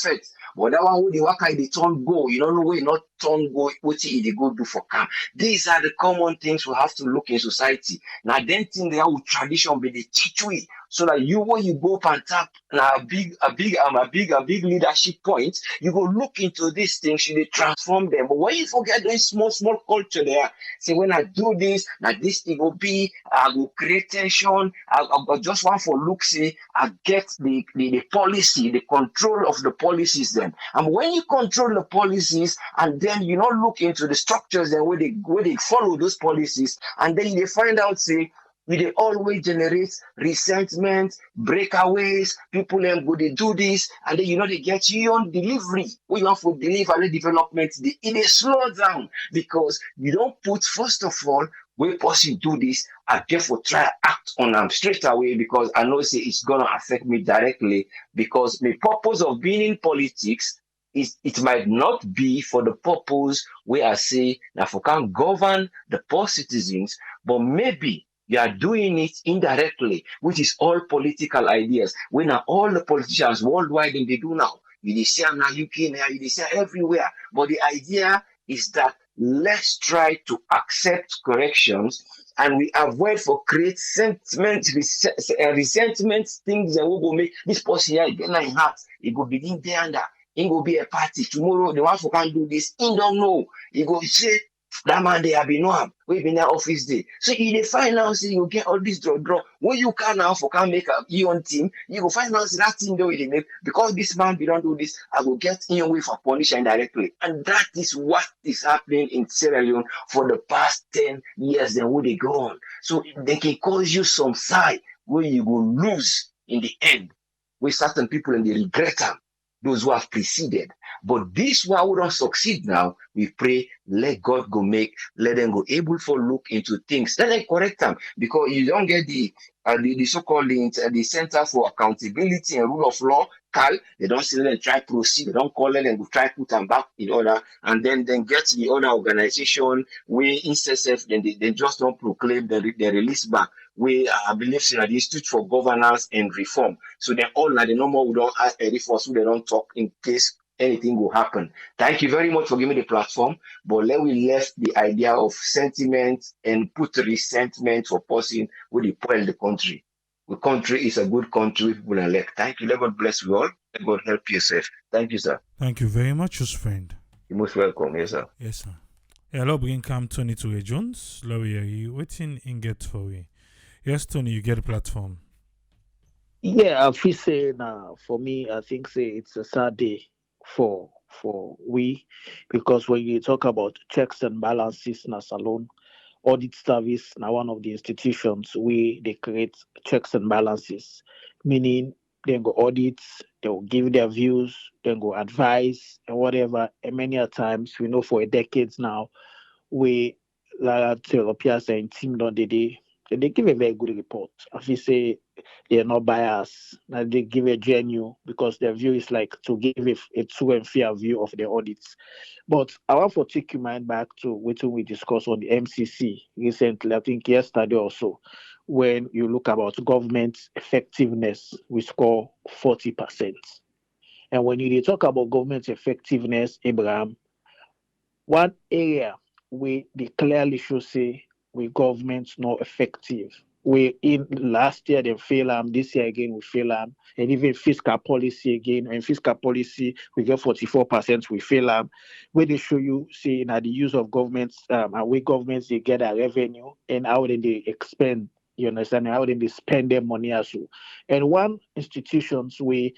But that one where they walk they turn go, you don't know where not turn go, what they go do for camp. These are the common things we have to look in society. Now then think they have tradition be the teach we so that you when you go up and tap now a big leadership point, you go look into these things, you transform them. But when you forget the small culture there, say when I do this, now this thing will be, I will create tension, I just want for look, say I get the policy, the control of the policies then. And when you control the policies and then you not look into the structures and where they follow those policies, and then they find out say they always generate resentment, breakaways, people go they do this, and then they get you on delivery. When you want for delivery development, they slow down because you don't put first of all wey person do this and therefore try act on them straight away because I know say it's gonna affect me directly because the purpose of being in politics is it might not be for the purpose where I say now for can govern the poor citizens, but maybe you are doing it indirectly, which is all political ideas. When are all the politicians worldwide and they do now. You see now UK now, you see everywhere. But the idea is that let's try to accept corrections and we avoid for create resentment things that will go make this person here get in heart. It will begin there and that. It will be a party tomorrow. The one who can do this, he don't know. He go say that man they have been know am wey been their office day. So you dey find out say you get all this draw. When you can now for can make a your own team, you go find out say that team wey dey make because this man be don't do this, I will get in way for punish indirectly. And that is what is happening in Sierra Leone for the past 10 years. Then where they go on. So they can cause you some side where you go lose in the end. With certain people and they regret them, those who have preceded. But this one who don't succeed now, we pray, let God go make, let them go able for look into things. Let them correct them because you don't get the so-called the Center for Accountability and Rule of Law, CAL. They don't see them try proceed. They don't call them and go try put them back in order. And then get the other organization where incessant, then they just don't proclaim they release back. We I believe in the Institute for Governance and Reform. So then all like the normal we don't ask any force who they don't talk in case anything will happen. Thank you very much for giving me the platform. But let we left the idea of sentiment and put resentment for person who they spoil the country. The country is a good country, people elect. Thank you. Let God bless you all. Let God help yourself. Thank you, sir. Thank you very much, your friend. You're most welcome. Yes, sir. Yes, sir. Hello, bring come Tony to a Jones. Laurie, waiting in get for we. Yes, Tony, you get a platform. Yeah, I feel say now for me, I think say it's a sad day for we because when you talk about checks and balances in a salon, audit service now one of the institutions we they create checks and balances, meaning they go audit, they will give their views, they go advise and whatever. And many a times we know for a decades now we Lara Pearce and team done they give a very good report. As you say, they are not biased. Now they give a genuine because their view is like to give a true and fair view of the audits. But I want to take your mind back to what we discussed on the MCC recently, I think yesterday also, when you look about government effectiveness, we score 40%. And when you talk about government effectiveness, Abraham, one area we they clearly should say we government's not effective. We in last year they fail this year again we fail and even fiscal policy again and fiscal policy we get 44% we fail where they show you see now the use of governments and where governments they get a revenue and how then they expend, you understand, how then they spend their money as well. And one institutions we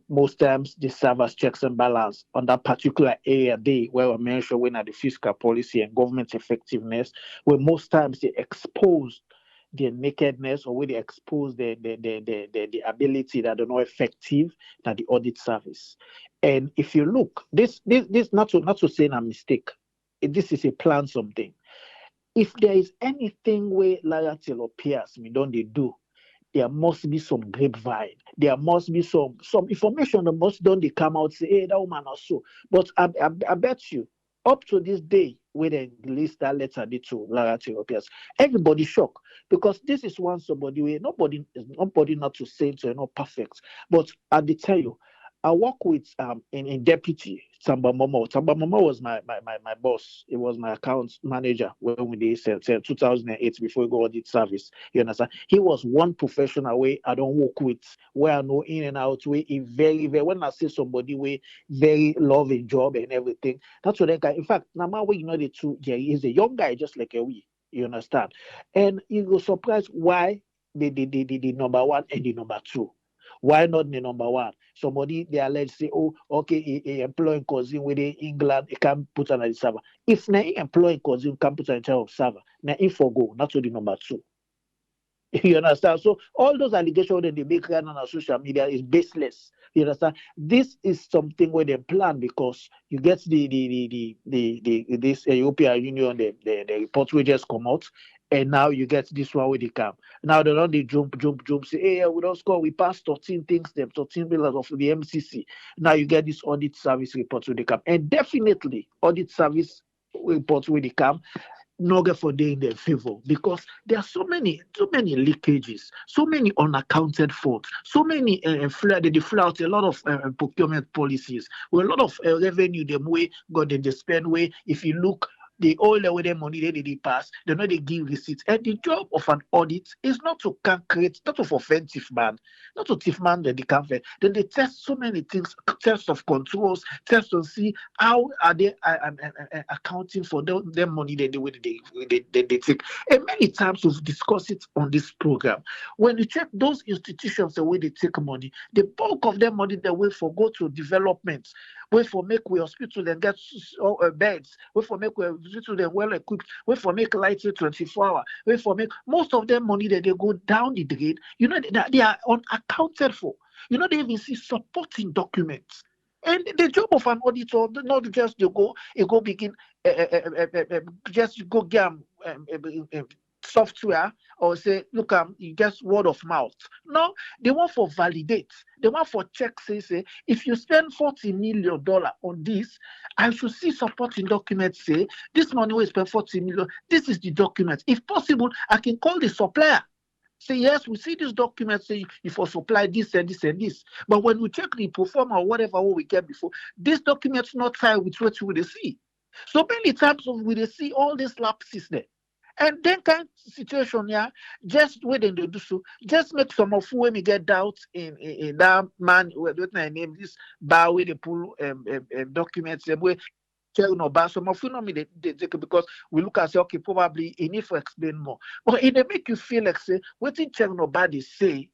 most times they serve as checks and balance on that particular area they where we mention when at the fiscal policy and government effectiveness, where most times they expose their nakedness or where they expose the ability that are not effective that the audit service. And if you look, this not to say a mistake. This is a plan something. If there is anything where Lara or Pearce me don't they do, there must be some grapevine. There must be some information that must don't they come out say, hey, that woman or so. But I bet you, up to this day, when they release that letter to Lara Therapias, everybody shocked because this is one somebody where nobody not to say so not perfect. But I did tell you, I work with in deputy Samba Momo. Samba Momo was my boss. It was my account manager when we did 2008 before we go audit service. You understand? He was one professional way I don't work with where I know in and out way he very very when I see somebody way very loving job and everything. That's what that guy. In fact, now way you know the two. Yeah, he's a young guy just like a we. You understand? And you go surprised why the number one and the number two. Why not the number one? Somebody they allege say, oh, okay, he employing cousin with England, he can put on the server. If na he employing cousin can put on the server, now he forgo, not to the number two. You understand? So all those allegations that they make right now on social media is baseless. You understand? This is something where they plan because you get the this European Union the report will just come out, and now you get this one where they come. Now they don't they jump say, hey, yeah, we don't score. We passed 13 things, them 13 billion of the MCC. Now you get this audit service report where they come, and definitely audit service report where they come not get for day in their favor because there are so many leakages, so many unaccounted faults, so many they flout a lot of procurement policies, with a lot of revenue them way got they spend way. If you look the all the way their money they pass, they know they give receipts. And the job of an audit is not to create, not to offensive man, not to thief man that they can't. Then they test so many things, test of controls, test to see how are they accounting for their money that they take. And many times we've discussed it on this program. When you check those institutions the way they take money, the bulk of their money they will for go to development, wait for make we hospital and get beds, wait for make we hospital them well equipped, wait for make lights 24 hours, wait for make most of them money that they go down the drain, you know that they are unaccounted for. You know they even see supporting documents. And the job of an auditor, not just you go begin, just go get software or say, look, you just word of mouth. No, they want for validate. They want for check, say, if you spend $40 million on this, I should see supporting documents say, this money will spend 40 million. This is the document. If possible, I can call the supplier. Say, yes, we see this document say if we supply this and this and this. But when we check the performer or whatever what we get before, this document's not tied with what we see. So many times we see all these lapses there. And then kind of situation, yeah, just when they do so, just make some of when we get doubts in that man, what I name this bar where they pull documents, where check no bad. Some of you know me they take it because we look and say, okay, probably he need to explain more. But it they make you feel like say, what did check no bad they say?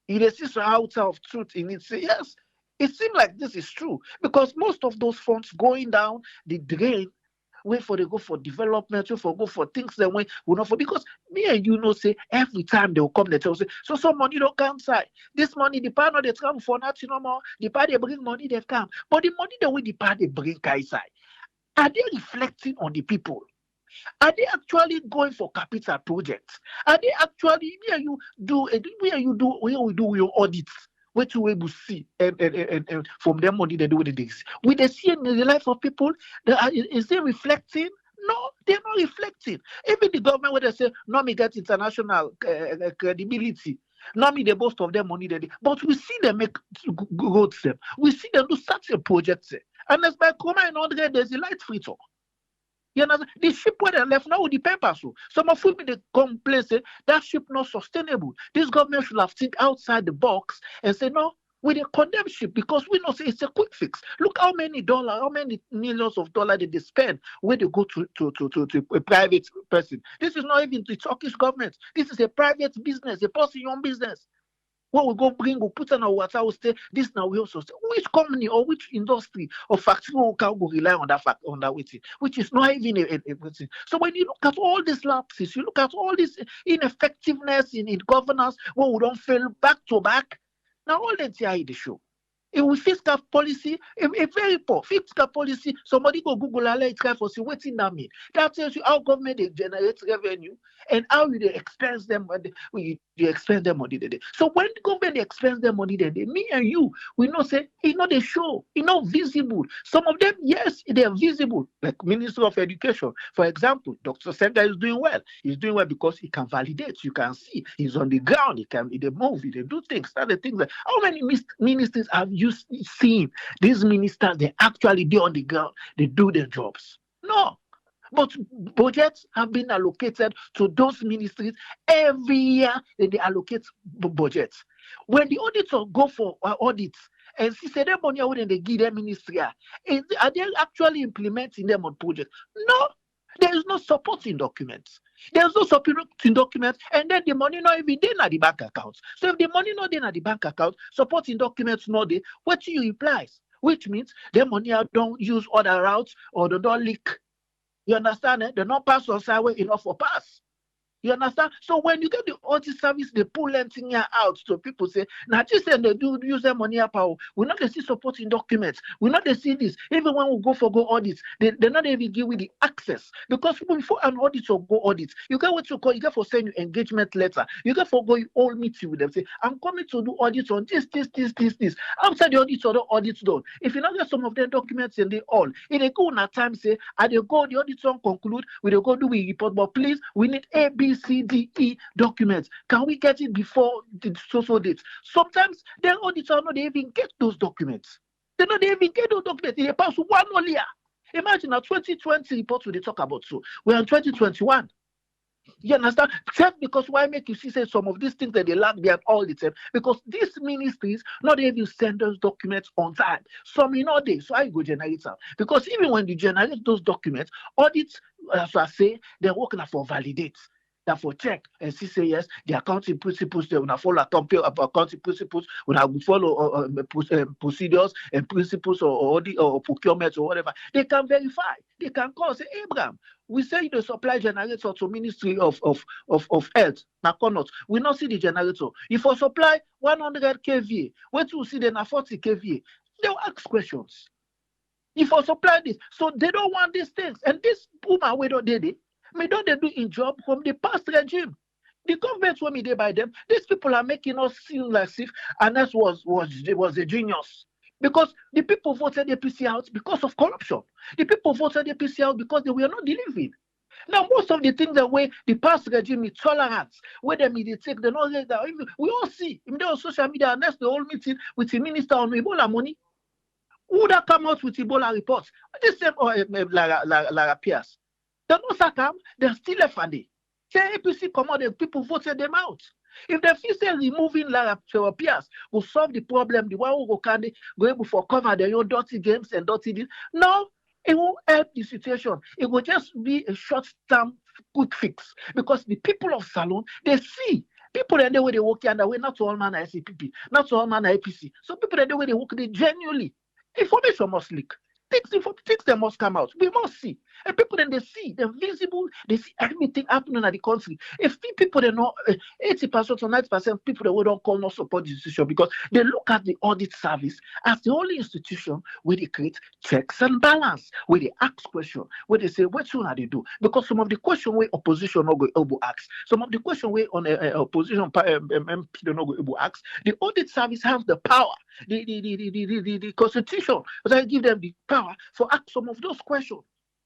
It is this out of truth in it. Say yes, it seems like this is true because most of those funds going down the drain wait for they go for development, wait for go for things that way will not for because me and you know say every time they will come they tell say so some money don't come side. This money the part not they come for nothing no more. The part they bring money they come. But the money the way the part they bring side. Are they reflecting on the people? Are they actually going for capital projects? Are they actually where you do where we do your audits? What you able to see and from their money they do with this. Will they see in the life of people? Is they reflecting? No, they're not reflecting. Even the government where they say, no, me get international credibility. Not me the most of their money they but we see them make roads them. We see them do such a project. And as by Coma and Andre, there's a light free talk. You know, the ship where they left now with the paper. So some of them they complain say that ship not sustainable. This government should have think outside the box and say no, we they condemn ship because we know say it's a quick fix. Look how many millions of dollars did they spend when they go to a private person. This is not even the Turkish government. This is a private business, a person-owned business. What we go bring, we put on our water, we say, this now we also say, which company or which industry or factory can go rely on that fact, on that waiting, which is not even a thing. So when you look at all these lapses, you look at all this ineffectiveness in governance, where we don't fail back to back, now all that here the show. If we fiscal policy, a very poor fiscal policy, somebody go Google and try for see what's in that mean. That tells you how government they generate revenue and how you they expense them when they expense their money. So when the government they expense their money, me and you, we know say it's not a show, it's not visible. Some of them, yes, they are visible, like Minister of Education, for example. Dr. Senga is doing well. He's doing well because he can validate. You can see he's on the ground. He move. He do things. Other things. How many ministers have you seen? These ministers they actually do on the ground. They do their jobs. No. But budgets have been allocated to those ministries every year. They allocate budgets. When the auditors go for audits and see say that money when they give them ministry, are they actually implementing them on projects? No, there is no supporting documents. There's no supporting documents, and then the money not even in the bank accounts. So if the money not in the bank account, supporting documents not there, what do you implies? Which means the money don't use other routes or they don't leak. You understand? They don't pass on sideway enough for pass. You understand? So when you get the audit service, they pull anything here out. So people say, now just say they do use their money up. We not they see supporting documents. We not they see this. Even when we go for go audits, they not even give you the access. Because before an audit or go audit, you get what you call, you get for send you engagement letter. You get for go, you all meet you with them. Say, I'm coming to do audits on this. After the audit or the audits done, if you not get some of their documents and they all, if they go on a time, say, and they go, the audit on conclude, we they go do we report, but please, we need A, B, C, D, E documents. Can we get it before the so date? Sometimes their auditor not even get those documents. They not even get those documents. They pass one earlier. Imagine a 2020 report we talk about. So we're in 2021. You understand? Just because why make you see say some of these things that they lack behind all the time? Because these ministries not even send those documents on time. Some in all day. So I go generate them. Because even when you generate those documents, audits, as I say, they're working for validate. That for check and see say yes, the accounting principles they will follow accounting principles, will follow procedures and principles or audit or procurement or whatever. They can verify. They can call say Abraham. We say the supply generator to Ministry of Health, Nakonot. We not see the generator. If we supply 100 kVA, wait to see the 40 kVA. They will ask questions. If we supply this, so they don't want these things. And this woman we don't did it. Me don't they do in job from the past regime. The government when me they by them, these people are making us seem like if Anas was a genius. Because the people voted the APC out because of corruption. The people voted the APC out because they were not delivering. Now, most of the things that way the past regime is tolerance, where they take the knowledge that we all see in the social media, and that's the whole meeting with the minister on Ebola money. Who would have come out with Ebola reports? This same Lara Pearce. They don't come, they're still left handed. Say APC come out, the people voted them out. If the feel say removing Lara Pearce will solve the problem, the one who can go able for cover their own dirty games and dirty deals. No, it won't help the situation. It will just be a short-term quick fix. Because the people of Salon, they see people and the way they work and the way not all man are SCPP, not all man are APC. So people and the way they work, they genuinely information must leak. Things that must come out. We must see. And people then they see, they're visible, they see everything happening in the country. If people they know 80% or 90% people that we don't call not support the institution because they look at the audit service as the only institution where they create checks and balance, where they ask questions, where they say what should they do? Because some of the question where opposition not go able ask, some of the question where on opposition MP they not go able ask, the audit service has the power, the constitution, but I give them the power for ask some of those questions.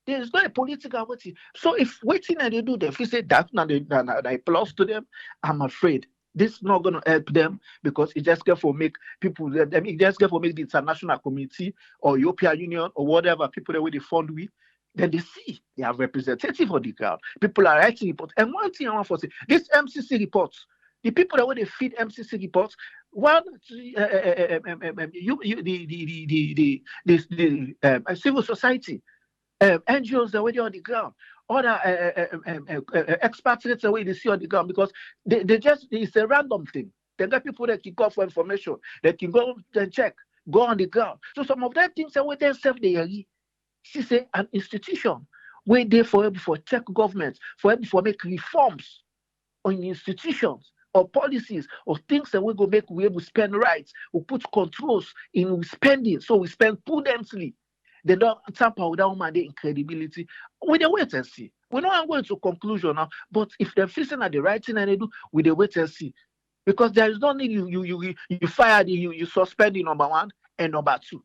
There is not a political waiting. So if waiting and they do that, if you say that now they plus to them, I'm afraid this is not going to help them because it just get for make people, it just get for make the international community or European Union or whatever people that they fund with, then they see they are representative on the ground. People are writing reports. And one thing I want to say, this MCC reports, the people that when they feed MCC reports, one the civil society, NGOs that were on the ground, other expatriates that they see on the ground because they just it's a random thing. They got people that can go for information, they can go and check, go on the ground. So some of that things that were there self they see say an institution where they for check governments, for make reforms on institutions or policies or things that we go make we able to spend right, we put controls in spending, so we spend prudently. They don't tamper with that woman their credibility. We they wait and see. We're not going to conclusion now, but if they're facing at the right thing and they do, we they wait and see. Because there is no need you fire you suspend the number one and number two.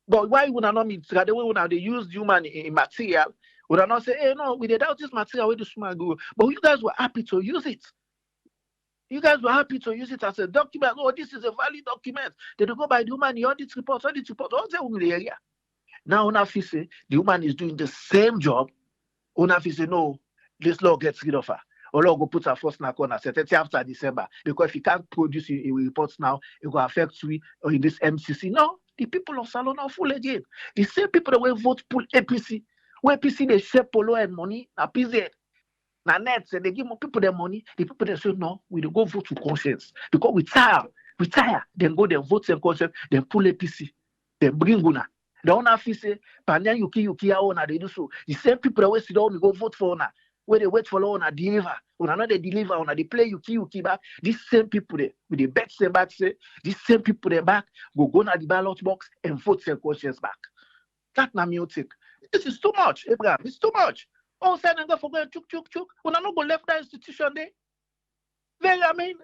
But why would I not mean the way when they use human in material? Would I not say, hey no, we did out this material with the small go, but you guys were happy to use it. You guys were happy to use it as a document. Oh, this is a valid document. They don't go by the human, the audit report, all the area. Now, Unafi say the woman is doing the same job. Unafi say, no, this law gets rid of her. Or law go put her first in a corner, set after December. Because if you can't produce a report now, it will affect you in this MCC. No, the people of Salon are full again. The same people that will vote pull APC. Where APC they share polo and money, na PZ. Na net, they give more people their money. The people that say, no, we don't go vote with conscience. Because we tire. Then go then vote and conscience, then pull APC. Then bring Guna. The owner say, Panyan Yuki, they do so. The same people always sit down and go vote for Ona. where they wait for law on deliver. When another deliver, on they play you key back. These same people there with the bet say back say, these same people there back go na the ballot box and vote their questions back. That na music. This is too much, Abraham. It's too much. All of a sudden, go for going chuk. When I not go left that institution there. Well, I mean,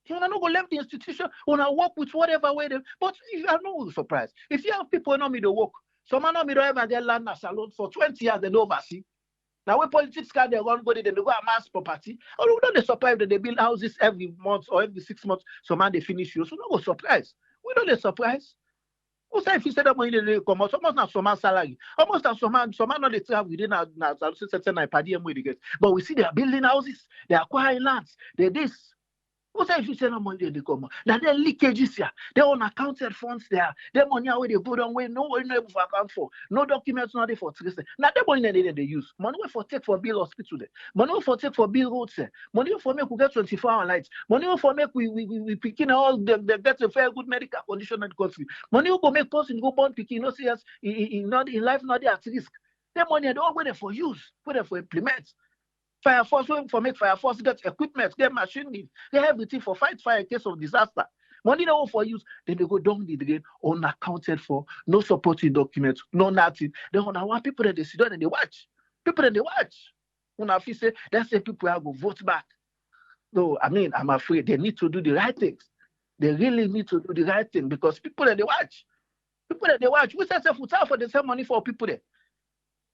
when I not go left the institution, when I work with whatever way they. But I'm not surprised. If you have people know me to work, some man know me to ever get land as alone for 20 years, they don't oversee. Now when politics can they run go, they go amass property. Or we don't surprise that they build houses every month or every 6 months. Some man they finish you. So no go surprise. We don't surprise. Who say if you say that money they come out, almost not some man salary, almost not some man not they have within our certain party and we get. But we see they are building houses, they are acquiring lands, they this. Who say if you say that money they come out? Now they're leakages here, they unaccounted funds there, their money away they go down where no one able to account for, no documents not there for trace. Now the money they use, money for take for bill hospital there, money for take for bill roads there, money for make we get 24-hour lights, money for make we picking all the get a fair good medical condition in the country, money for make person go born picking no serious in life not at risk. That money they all wait for use, wait for implement. Fire force for make fire force get equipment, get machinery, get everything for fight fire in case of disaster. Money they want for use, then they go down the drain, unaccounted for, no supporting documents, no nothing. Then when I want people that they sit down and they watch. People that they watch. When I feel say that's the people I go vote back. No, I mean I'm afraid they need to do the right things. They really need to do the right thing because people that they watch. People that they watch, we say for the same money for people there.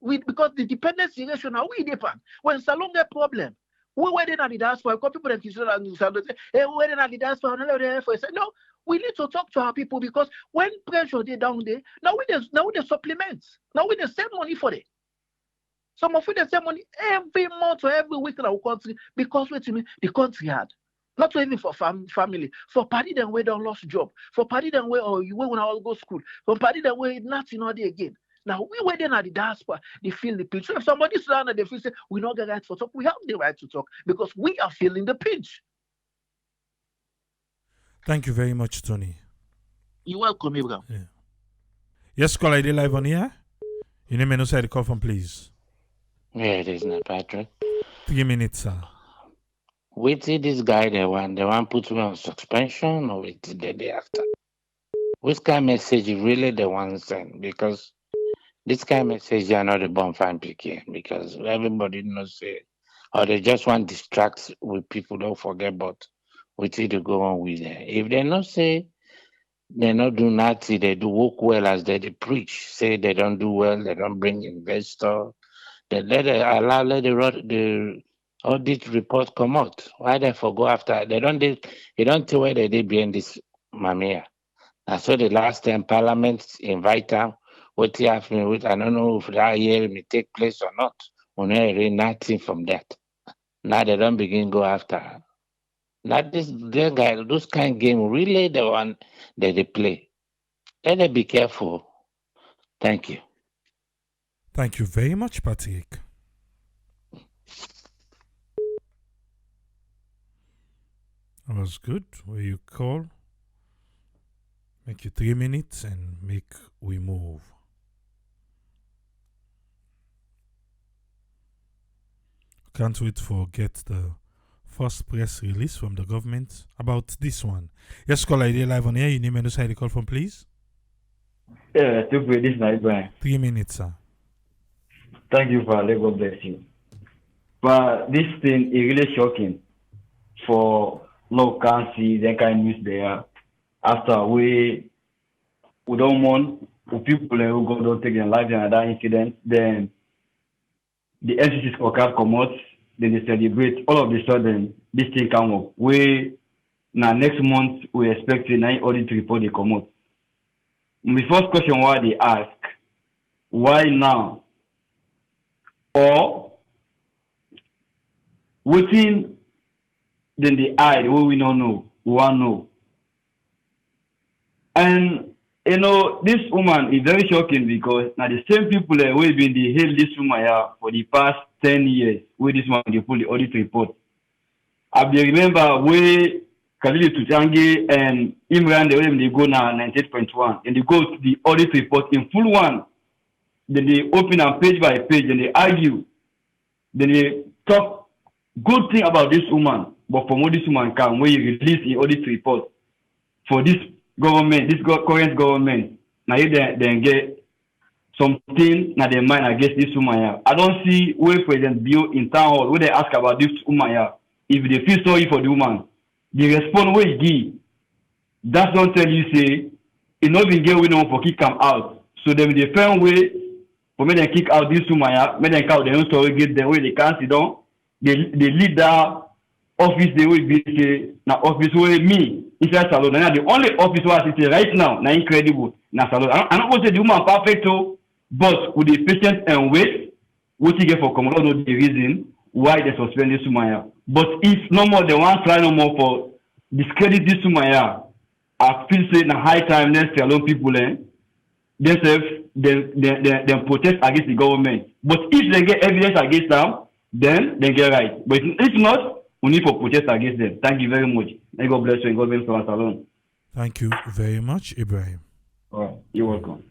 Because the dependency ratio now we depend. When salon get problem, we waiting at the diaspora. Because people that say, hey, we waiting at the diaspora. No, we need to talk to our people because when pressure they down there, now we the supplements. Now we the same money for it. Some of it the same money every month or every week in our country because wait to me, the country had. Not even for family, for party them where don't lost job, for party them where or you when I all go school, for party them where nothing all day again. Now we waiting at the diaspora, they feel the pinch. So if somebody sit down and they feel say we not get right to talk, we have the right to talk because we are feeling the pinch. Thank you very much, Tony. You're welcome, Abraham. Yeah. Yes, call ID live on here. Your name and also the call from, please. Yeah, it is not Patrick. 3 minutes, sir. Wait till this guy the one put me on suspension or wait till the day after. Which kind of message really the one send? Because this kind of message are not the bonfire PK because everybody knows it. Or they just want to distract with people, don't forget about what to go on with them. If they not say they not do nothing, they do work well as they preach, say they don't do well, they don't bring investor, they let the audit report come out. Why they forgo after they don't tell where they did behind this mamia. And so the last time Parliament invite them. What happened with I don't know if that year may take place or not. We know nothing from that. Now they don't begin go after. Not this their guy, those kind of game really the one that they play. Let them be careful. Thank you. Thank you very much, Patrick. That was good. Where you call, make you 3 minutes and make we move. Can't wait for get the first press release from the government about this one. Yes, call ID live on air. You name and also the call from, please. Yeah, stupid. This night, Brian. 3 minutes, sir. Thank you for that. God bless you. But this thing is really shocking for no can't see that kind of news there. After we don't want people who go don't take their lives in that incident, then the NCC scorecard come out, then they celebrate. All of a sudden, this thing come up. We now next month we expect an audit report they come out. My first question why they ask, why now? Or within then the eye what we don't know, we want know. And you know, this woman is very shocking because now the same people who have been the held this woman here for the past 10 years, where this one they pull the audit report. I remember where Khalil Tutangi and Imran they go now 98.1 and they go to the audit report in full one. Then they open up page by page and they argue. Then they talk good thing about this woman, but from what this woman can, when you release in audit report for this government, current government, now you then get something na their mind against this woman here. I don't see where President Bill in town hall where they ask about this woman here. If they feel sorry for the woman, the response where he give, that don't tell you say it not been get we no for kick am out. So them the firm way for me they kick out this woman here, make them kick out their own story get them where they can't sit down. They lead that office they will be say na office where me inside salon. Now the only office where I sit right now na incredible na salon. I'm not gonna say the woman perfect too, but with the patient and wait, what you get for common know the reason why they suspend this woman here. But if no more they want try no more for discredit this woman here, I feel say na high time next salon people themselves they protest against the government. But if they get evidence against them, then they get right. But if not, we need for protest against them. Thank you very much. May God bless you and God bless our salon. Thank you very much, Ibrahim. All right, you're welcome.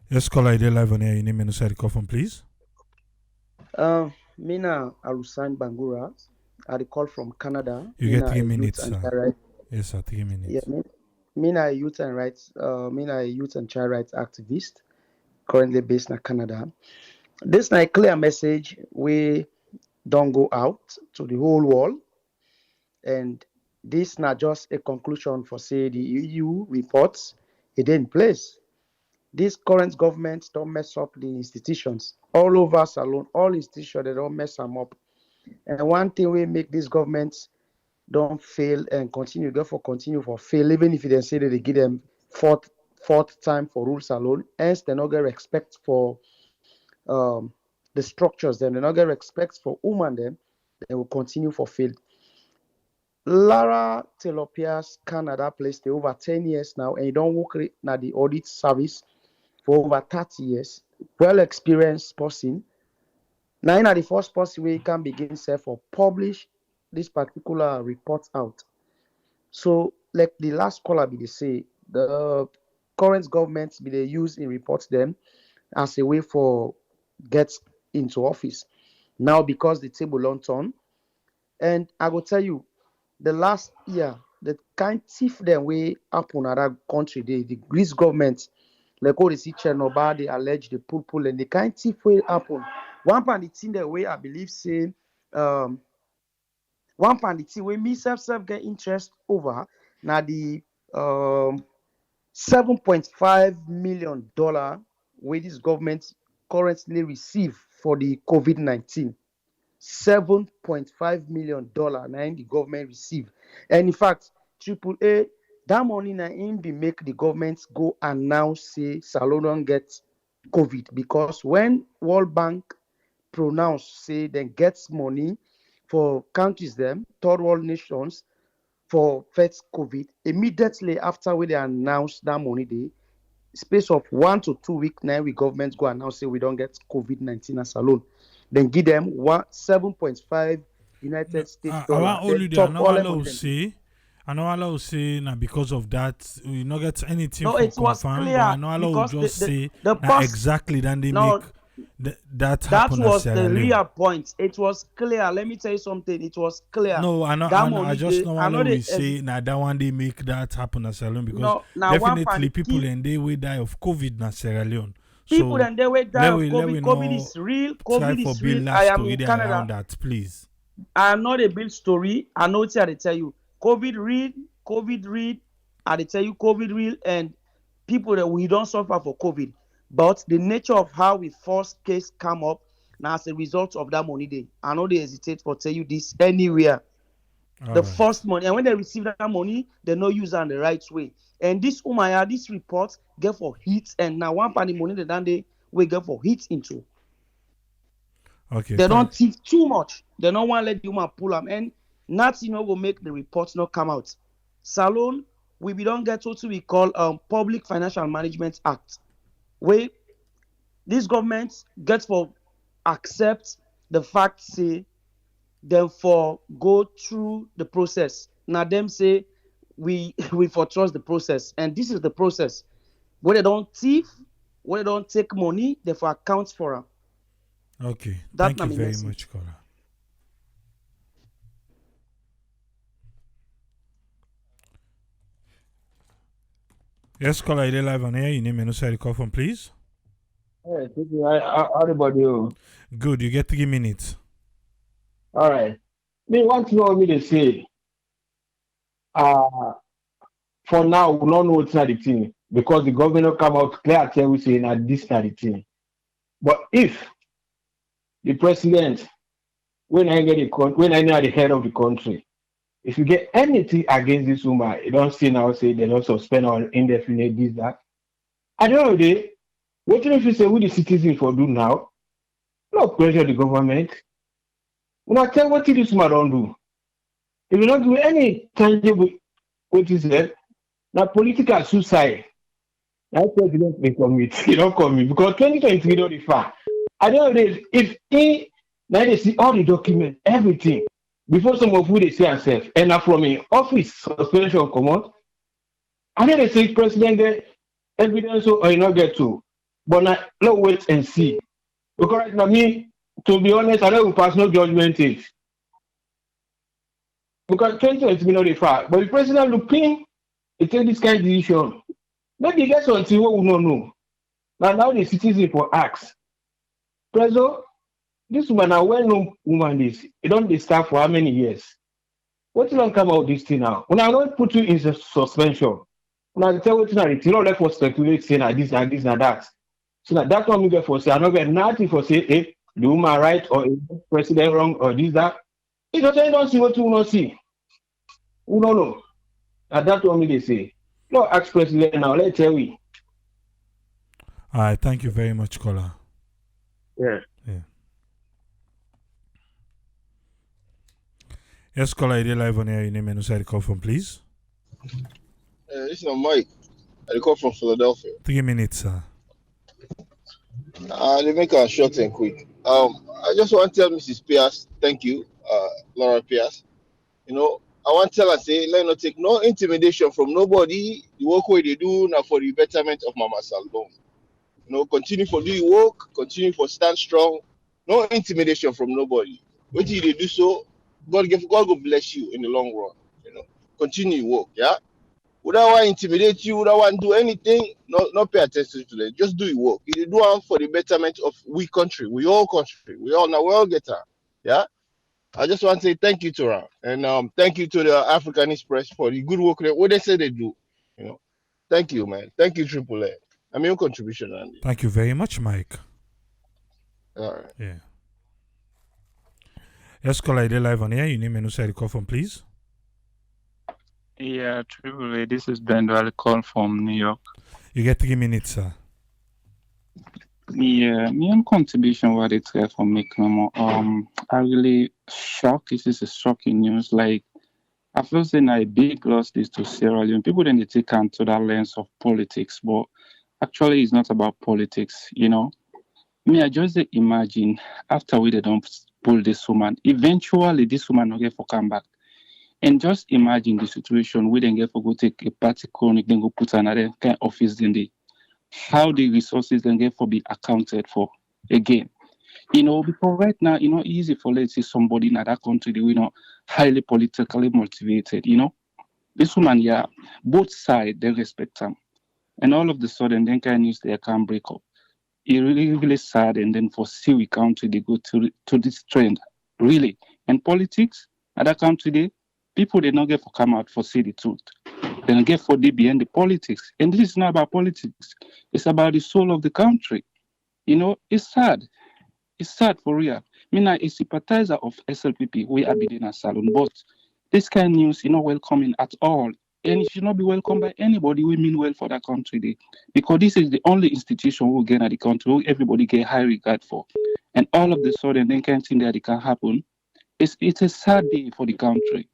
Yes, caller, ID live on air. Your name and inside the coffin, please. Mina Alusan Bangura. I call from Canada. You Mina get 3 minutes, sir. Right? Yes, sir, 3 minutes. Yeah, Mina a youth and rights. Mina a youth and child rights activist, currently based in Canada. This is a clear message. We don't go out to the whole world, and this is not just a conclusion for say the EU reports. It in place. This current government don't mess up the institutions all over Salon. All institutions they don't mess them up. And one thing we make these governments don't fail and continue for fail, even if they say that they give them fourth time for rules alone. Hence, they not get respect for the structures. Then they not get respect for women. Then they will continue for fail. Lara Telopia's Canada place they over 10 years now, and you don't work at the audit service for over 30 years. Well experienced person. Now, in the first person we can begin say for publish this particular report out. So, like the last caller be they say, the current government be they use in reports them as a way for get into office. Now, because the table on turn, and I will tell you, the last year, the kind thief them way up on other country, the Greece government, like all the see Chernobyl, they allege the pull, and the kind thief way happen. One part the thing that way I believe say, one part the thing way me self get interest over now the $7.5 million where this government currently receive for the COVID-19. $7.5 million now the government receive. And in fact, AAA, that money now in be make the government go and now say Salon get COVID, because when World Bank pronounce say they gets money for countries them, third world nations for first COVID, immediately after when they announce that money day, space of 1 to 2 weeks now we government go announce say we don't get COVID-19 as alone. Then give them 7.5 United States dollar. I know Allah will say now because of that we not get anything confirmed, but I know Allah will just say exactly then they make that happen. That was the real point. It was clear. Let me tell you something. It was clear. No, I just know Allah will say now that one they make that happen in Sierra Leone, because definitely people and they will die of COVID in Sierra Leone. People and they will die of COVID. COVID is real. COVID is real. I am in Canada. Around that, please. I am not a build story. I know what I tell you. COVID real. I tell you COVID real, and people that we don't suffer for COVID. But the nature of how we first case come up now as a result of that money day. I know they hesitate for tell you this anywhere. First money, and when they receive that money, they no use it in the right way. And this Umaya, this report get for hits, and now one part of the money they we get for hits into. Okay. They don't thief too much. They don't want to let the woman pull them, and nothing will make the reports not come out. Salon, we don't get what we call Public Financial Management Act, where this government gets for accept the fact say therefore go through the process. Now them say we for trust the process, and this is the process. When they don't thief, when they don't take money, they for accounts for them. Okay. That Thank na you my very message. much, caller. Yes, caller, you live on air. Your name and also the call from, please. Hey, everybody. Good. You get 3 minutes. All right. Me want to know me to say. Uh for now we don't know what's not the thing because the governor come out clear tell we say that this not the thing. But if the president, when I know the head of the country, if you get anything against this woman, you don't see now say they don't suspend or indefinite this that. At the end of the day, what if you say what the citizen for do now? No pressure the government. When I tell what this woman don't do, if you not do any tangible what is it, now political suicide. That president may commit, he don't commit because 2023 don't be far. At the end of the day, if he now they see all the documents, everything, before some of who they see themselves, and now from in office suspension come out, and then they say president get evidence or you not get to. But now let's wait and see. Because right now me, to be honest, I don't pass no judgment is because 2023 not be far. But the president looking, he take this kind of decision. Maybe he gets something what we don't know. Now the citizen for ask. Preso, this woman a well-known woman this. It don't dey start for how many years? What don't come out this thing now? When I don't put you in suspension, when I tell wetin I you don't let for speculate say na this, na this, na that. So na that one me get for say I don't get nothing for say the woman right or the president wrong or this that. It don't see what you not see. We don't know. Na that one me they say. No ask president now, let's tell we. All right. Thank you very much, caller. Yeah. Yeah. Yes, caller, you live on air. Your name and also the call from, please. This is Mike. I call from Philadelphia. 3 minutes, sir. They make it short and quick. I just want to tell Mrs. Pearce, thank you, Lara Pearce. You know, I want to tell her, say, let not take no intimidation from nobody. The work way they do now for the betterment of Mama Salome. You know, continue for do your work, continue for stand strong. No intimidation from nobody. Wait till they do so, God will bless you in the long run. You know, continue your work, yeah. Without want to intimidate you, without want to do anything, not pay attention to them. Just do your work. You do it for the betterment of we country, we all country, we all get her. Yeah. I just want to say thank you to her. And thank you to the African Express for the good work what they say they do. You know. Thank you, man. Thank you, Triple A. I mean your contribution, Andy. Thank you very much, Mike. All right. Yeah. Yes, caller, you live on air. Your name and also the call from, please. Yeah, truly, this is Ben Valley call from New York. You get 3 minutes, sir. Yeah, me and contribution what it's here for me, no I really shocked. This is a shocking news. Like, I feel saying a big loss this to Sierra Leone. People then they take onto that lens of politics, but actually it's not about politics, you know. Me, I just imagine after they don't pull this woman, eventually this woman will get for come back. And just imagine the situation we then get for go take a party chronic, then go put another kind of office in the how the resources then get for be accounted for again. You know, because right now, you know, easy for let's say somebody in that country, you know, highly politically motivated, you know. This woman, yeah, both sides they respect them. And all of the sudden then kind of news they can break up. It really sad and then for see we country they go to this trend. Really. And politics, other country they people they not get for come out for see the truth. They don't get for they behind the politics. And this is not about politics. It's about the soul of the country. You know, it's sad. It's sad for real. Me now a sympathizer of SLPP, we are in a salon, but this kind of news is not welcoming at all. And it should not be welcomed by anybody who mean well for that country. Because this is the only institution who get at the country who everybody get high regard for. And all of the sudden, then can't think that it can happen. It's a sad day for the country.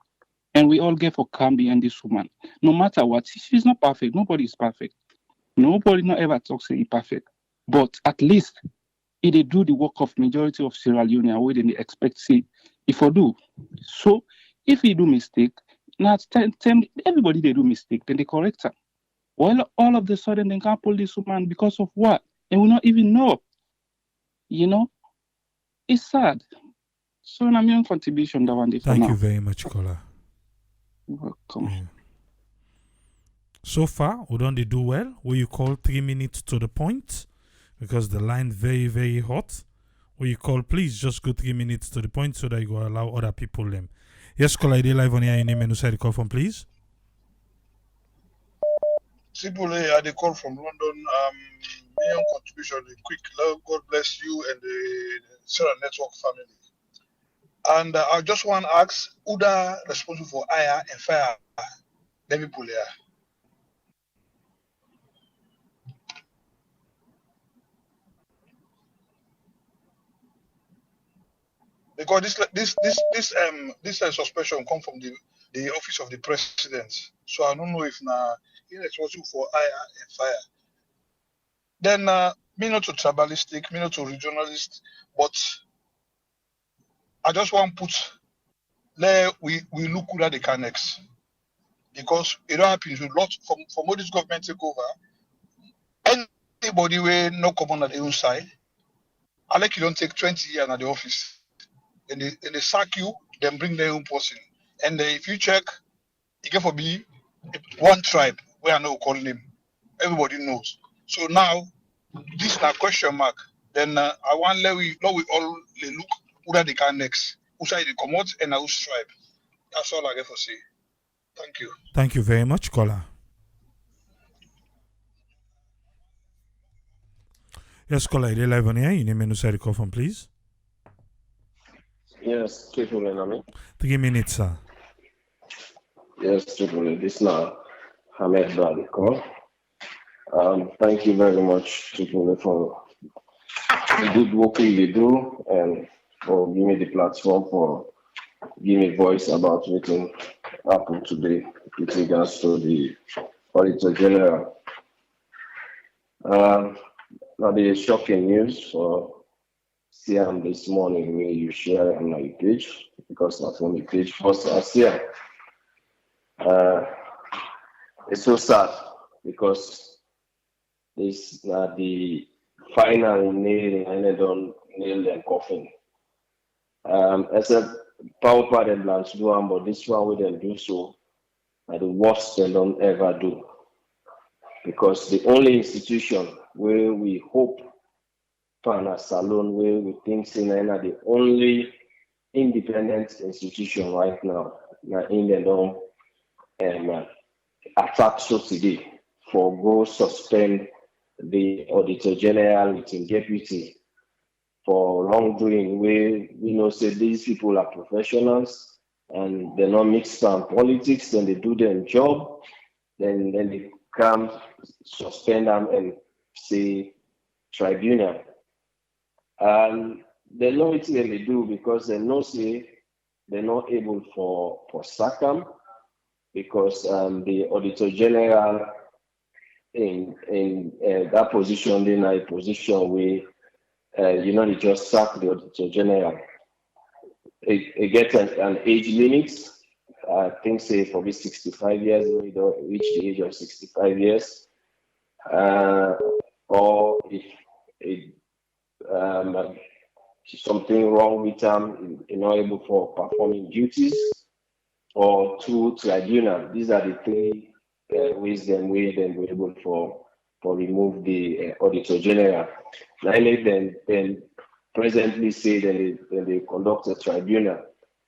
And we all get for calm behind this woman. No matter what, she's not perfect. Nobody is perfect. Nobody not ever talks say perfect. But at least it they do the work of majority of Sierra Leone where they expect see if I do. So if he do mistake, now everybody they do mistake, then they correct her. Well, all of a sudden they can't pull this woman because of what? And we not even know. You know, it's sad. So I'm your contribution that one day for Thank now. you very much, caller. Welcome. Yeah. So far, we don't do well. Will you call 3 minutes to the point? Because the line very, very hot. Will you call, please just go 3 minutes to the point so that you will allow other people them. Yes, caller, ID live on air. Your name and who the call from, please. Sibule, I call from London. Million contribution, quick. God bless you and the Sarah Network family. And I just want to ask, who are responsible for fire and fire? Let me pull here. Because this suspension come from the office of the president. So I don't know if now he is responsible for fire and fire. Then me not to tribalistic, me not to regionalist, but I just want to put we look who they can next. Because it don't happen with lots from all this government take over. Anybody will no come on at the own side. I like you don't take 20 years at the office. And they sack you, then bring their own person. And if you check, it can for be one tribe where I know call name. Everybody knows. So now this is a question mark. Then I want we all look who they can next. Who side they come out and whose tribe. That's all I get for say. Thank you. Thank you very much, caller. Yes, caller, ID live on air. Your name and who the call from, please. Yes, Triple Nami. 3 minutes, sir. Yes, Triple. This now Hamed Badi call. Thank you very much, Triple, for the good work you do and for giving me the platform for giving me voice about what happened today with regards to the Auditor General. Now the shocking news for CM this morning where you share on my page because not on my page first I see it's so sad because this the final nail and they don't nail them coffin. As a power part and plans do but this one we don't do so are the worst they don't ever do. Because the only institution where we hope Pana Salon where we think Sinana the only independent institution right now in the long attack subsidy for go suspend the Auditor General with deputy for wrongdoing where we know say these people are professionals and they're not mixed on politics and they do their job, then they come suspend them and say tribunal. They know what they do because they know say they're not able for sack them because the Auditor General in that position, in a position where they just sack the Auditor General. It gets an age limit. I think say for this 65 years, we don't reach the age of 65 years, or if something wrong with them, not able for performing duties, or to tribunal. These are the three ways then we're able for remove the Auditor General. Now then presently say that they conduct a tribunal.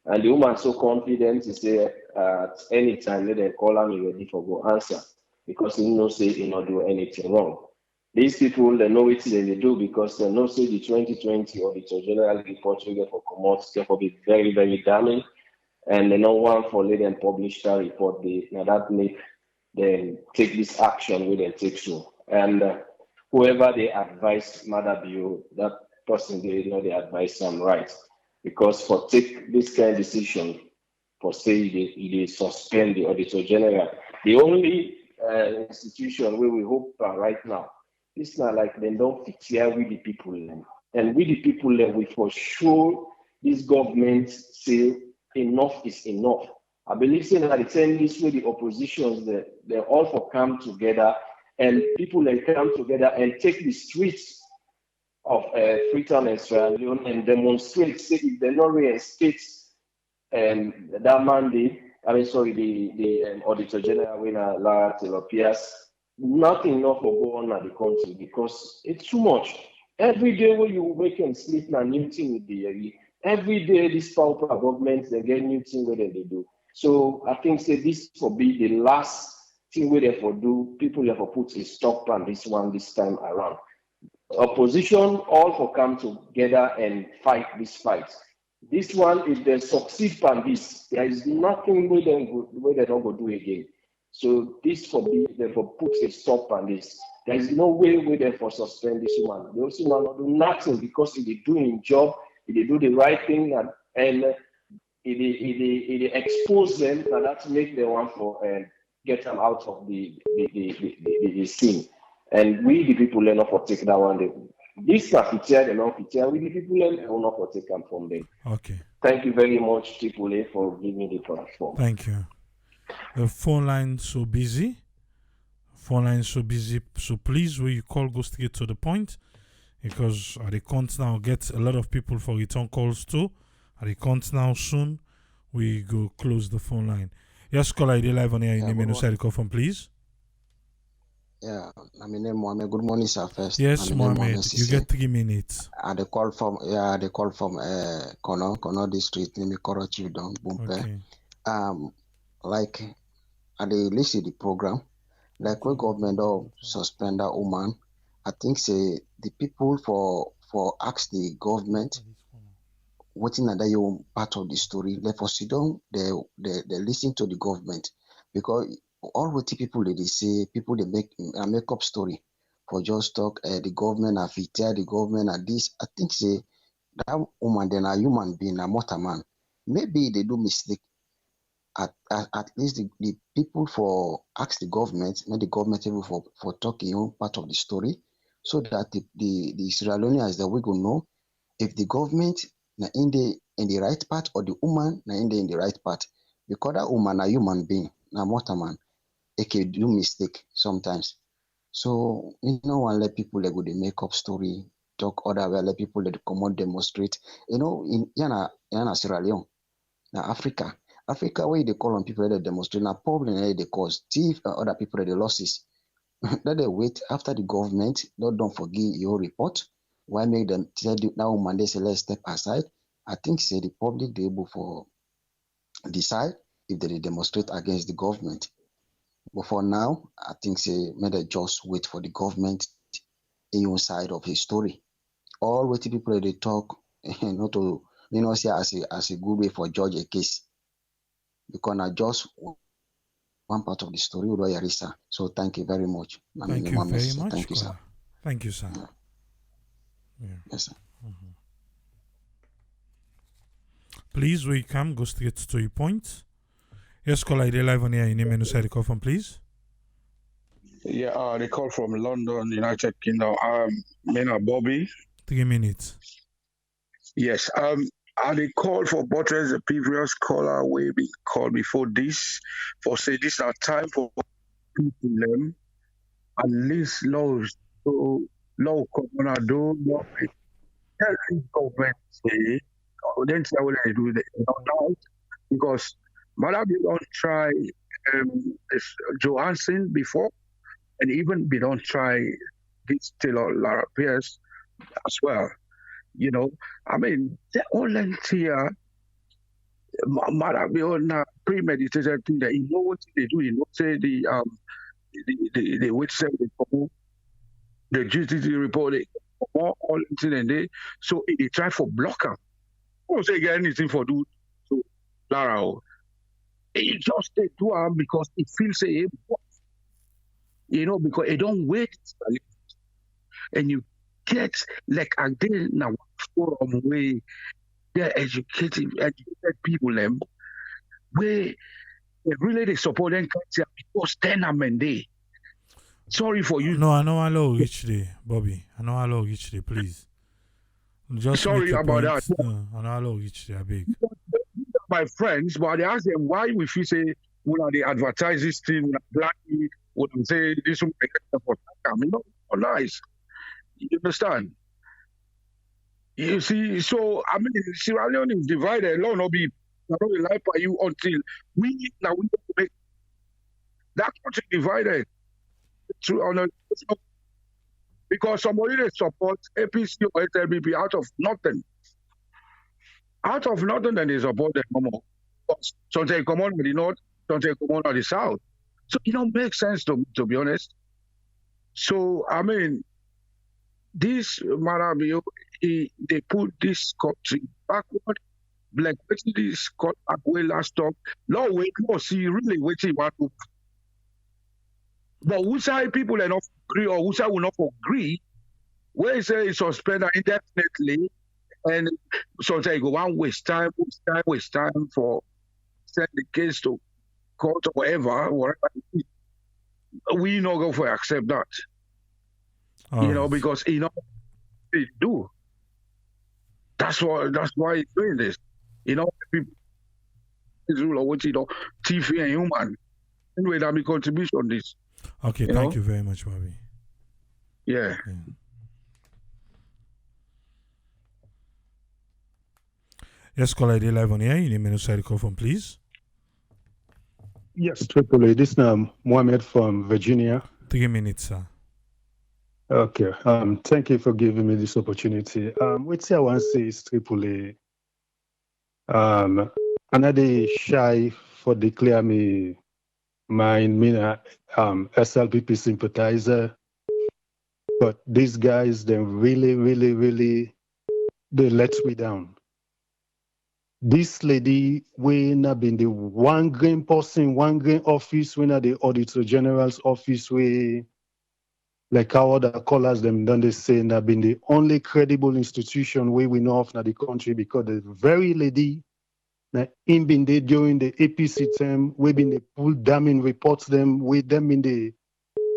And the woman so confident to say at any time let them call him ready for go answer because he knows say he not do anything wrong. These people they know what they do because they know say the 2020 Auditor General report we get for commodities therefore be very, very damning. And they don't want for let them publish that report. That make them take this action where they take so. And whoever they advise Mother Bureau, that person they advise them right. Because for take this kind of decision, for say they suspend the Auditor General, the only institution where we hope right now, it's not like they don't fit here with the people. And with the people, we for sure this government say enough is enough. I believe saying that the same this way the oppositions they all for come together and people they come together and take the streets of Freetown and Sierra Leone and demonstrate say if they not reinstate that mandate, I mean, sorry, the Auditor General winner Lara Pearce, nothing enough will go on at the country because it's too much. Every day when you wake and sleep, now new thing with the every day these pauper governments they get new thing where they do. So I think say this will be the last thing where they for do. People have put a stop on this one this time around. Opposition all for come together and fight this fight. This one, if they succeed on this, there is nothing where they don't go do again. So this for be they for put a stop on this. There is no way where they for suspend this one. The also one not do nothing because if they doing job, if they do the right thing and if they expose them, and that make them want for get them out of the scene. And we the people learn not for take that one. This na feature, the non-feature, we the people learn not for take them from them. Okay. Thank you very much, Triple for giving me the platform. Thank you. The phone line so busy. Phone line so busy. So please, when you call, go straight to the point. Because at the count now get a lot of people for return calls too. At the count now soon, we go close the phone line. Yes, caller, ID live on air. Name and side call from, please. Yeah, I mean, Mohammed. Good morning, sir. First, yes, Mohammed. You get 3 minutes. The call from Kono district. Name Koro Chief Don Bumpe. Okay. Like, I listen to the program. Like, when government or suspend that woman, I think say the people for ask the government what in that you part of the story. Therefore, sit down. They listen to the government because all what the people they say people they make a make up story for just talk the government are fit the government are this. I think say that woman then a human being a mortal man. Maybe they do mistake. At least the people for ask the government, not the government able for talking on part of the story, so that the Sierra Leoneans that we go know if the government na in the right part or the woman na in the right part. Because that woman a human being, na mortal man. They can do mistake sometimes. So you know one let people like they make up story, talk other way, let people that come out demonstrate. You know, in Yana Sierra Leone, na Africa where they call on people that demonstrate na problem they cause thief and other people that they losses. Let they wait after the government, don't forget your report. Why make them tell you now Monday say let's step aside? I think say the public they able for decide if they demonstrate against the government. But for now, I think say may they just wait for the government in side of his story. All what people they talk, not to say as a good way for judge a case. Because I just one part of the story with Yarisa. So thank you very much. Thank you very much. Thank you, sir. Thank you, sir. Yeah. Yes, sir. Mm-hmm. Please, we come go straight to your point. Yes, caller, ID live on air. Your name and side the call from, please. Yeah, they call from London, United Kingdom. Mena Bobby. 3 minutes. Yes. They call for buttress the previous caller we be called before this for say this are time for people them at least laws so law commoner do not tell the government say then say what they do they don't because Madam we don't try Johansson before and even we don't try this Taylor Lara Pearce as well. You know, I mean, the all here, Madam, premeditated thing that you know what they do. You know, say the which say the GTT report all incident day. So they try for blocker. Don't say get anything for do so Lara. It just they do because it feels say you know because it don't wait and you get like again now forum where they're educated people them where they really they support them because tenement day. Sorry for you. No, I know I love each day, Bobby. I know I love each day, please. Just sorry about point. that. I know I love each day, I beg. my friends, but I ask them why we feel say when they advertise this thing, blackie, when they say this one for nice. You understand? You see, so I mean, Sierra Leone is divided. Law no be not only lie by you until we now we make that country divided on a, because somebody that supports APC or SLBP out of nothing. Out of nothing, then they support them no more. Sometimes come on the north, sometimes come on the south. So it don't make sense to be honest. So I mean, this Marabio, they put this country backward. Like this cut away last talk. No wait, no see really waiting what to. But who say people are not agree or who say will not agree? Where say suspend indefinitely and sometimes go one waste time for send the case to court or whatever. We not go for accept that. Because they do. That's why it's doing this. People rule of what TV and human. Anyway, that be contribution on this. Okay, thank you very much, Bobby. Yeah. Yes, caller, they live on air. You name and side call from, please. Yes, Triple A. This is Mohammed from Virginia. 3 minutes, sir. Okay. Thank you for giving me this opportunity. What I want to say is Triple A. Another shy for declare me SLPP sympathizer. But these guys, they really, they let me down. This lady, when have been the one grain person, one grain office, when at the Auditor General's office, where like how other callers them done they say that been the only credible institution where we know of in the country because the very lady that in been there during the APC term, we been the pull damning reports them, with them in the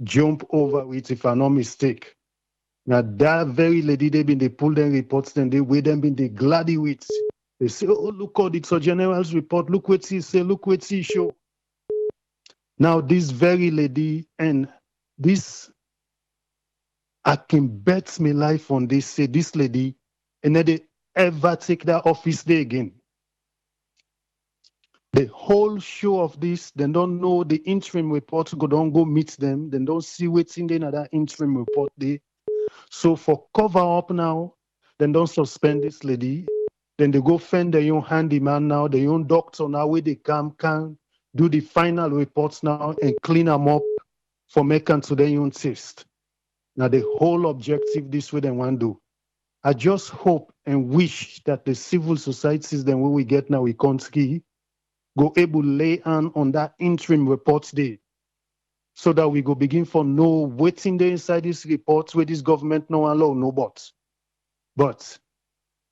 jump over with if I'm not mistake. Now that very lady they been they pull them reports them, they with them been the gladdy with. They say, oh, look Auditor General's report, look what he say, look what he show. Now this very lady and this I can bet my life on this, say this lady, and then they ever take that office there again. The whole show of this, they don't know the interim report, don't go meet them, they don't see what's in there that interim report there. So for cover up now, then don't suspend this lady. Then they go find their own handyman now, their own doctor now, where they can do the final reports now and clean them up for making to their own taste. Now the whole objective this way they want to do. I just hope and wish that the civil societies then when we get now we country go able to lay on that interim report day, so that we go begin for no waiting there inside this report where this government no allow no but. But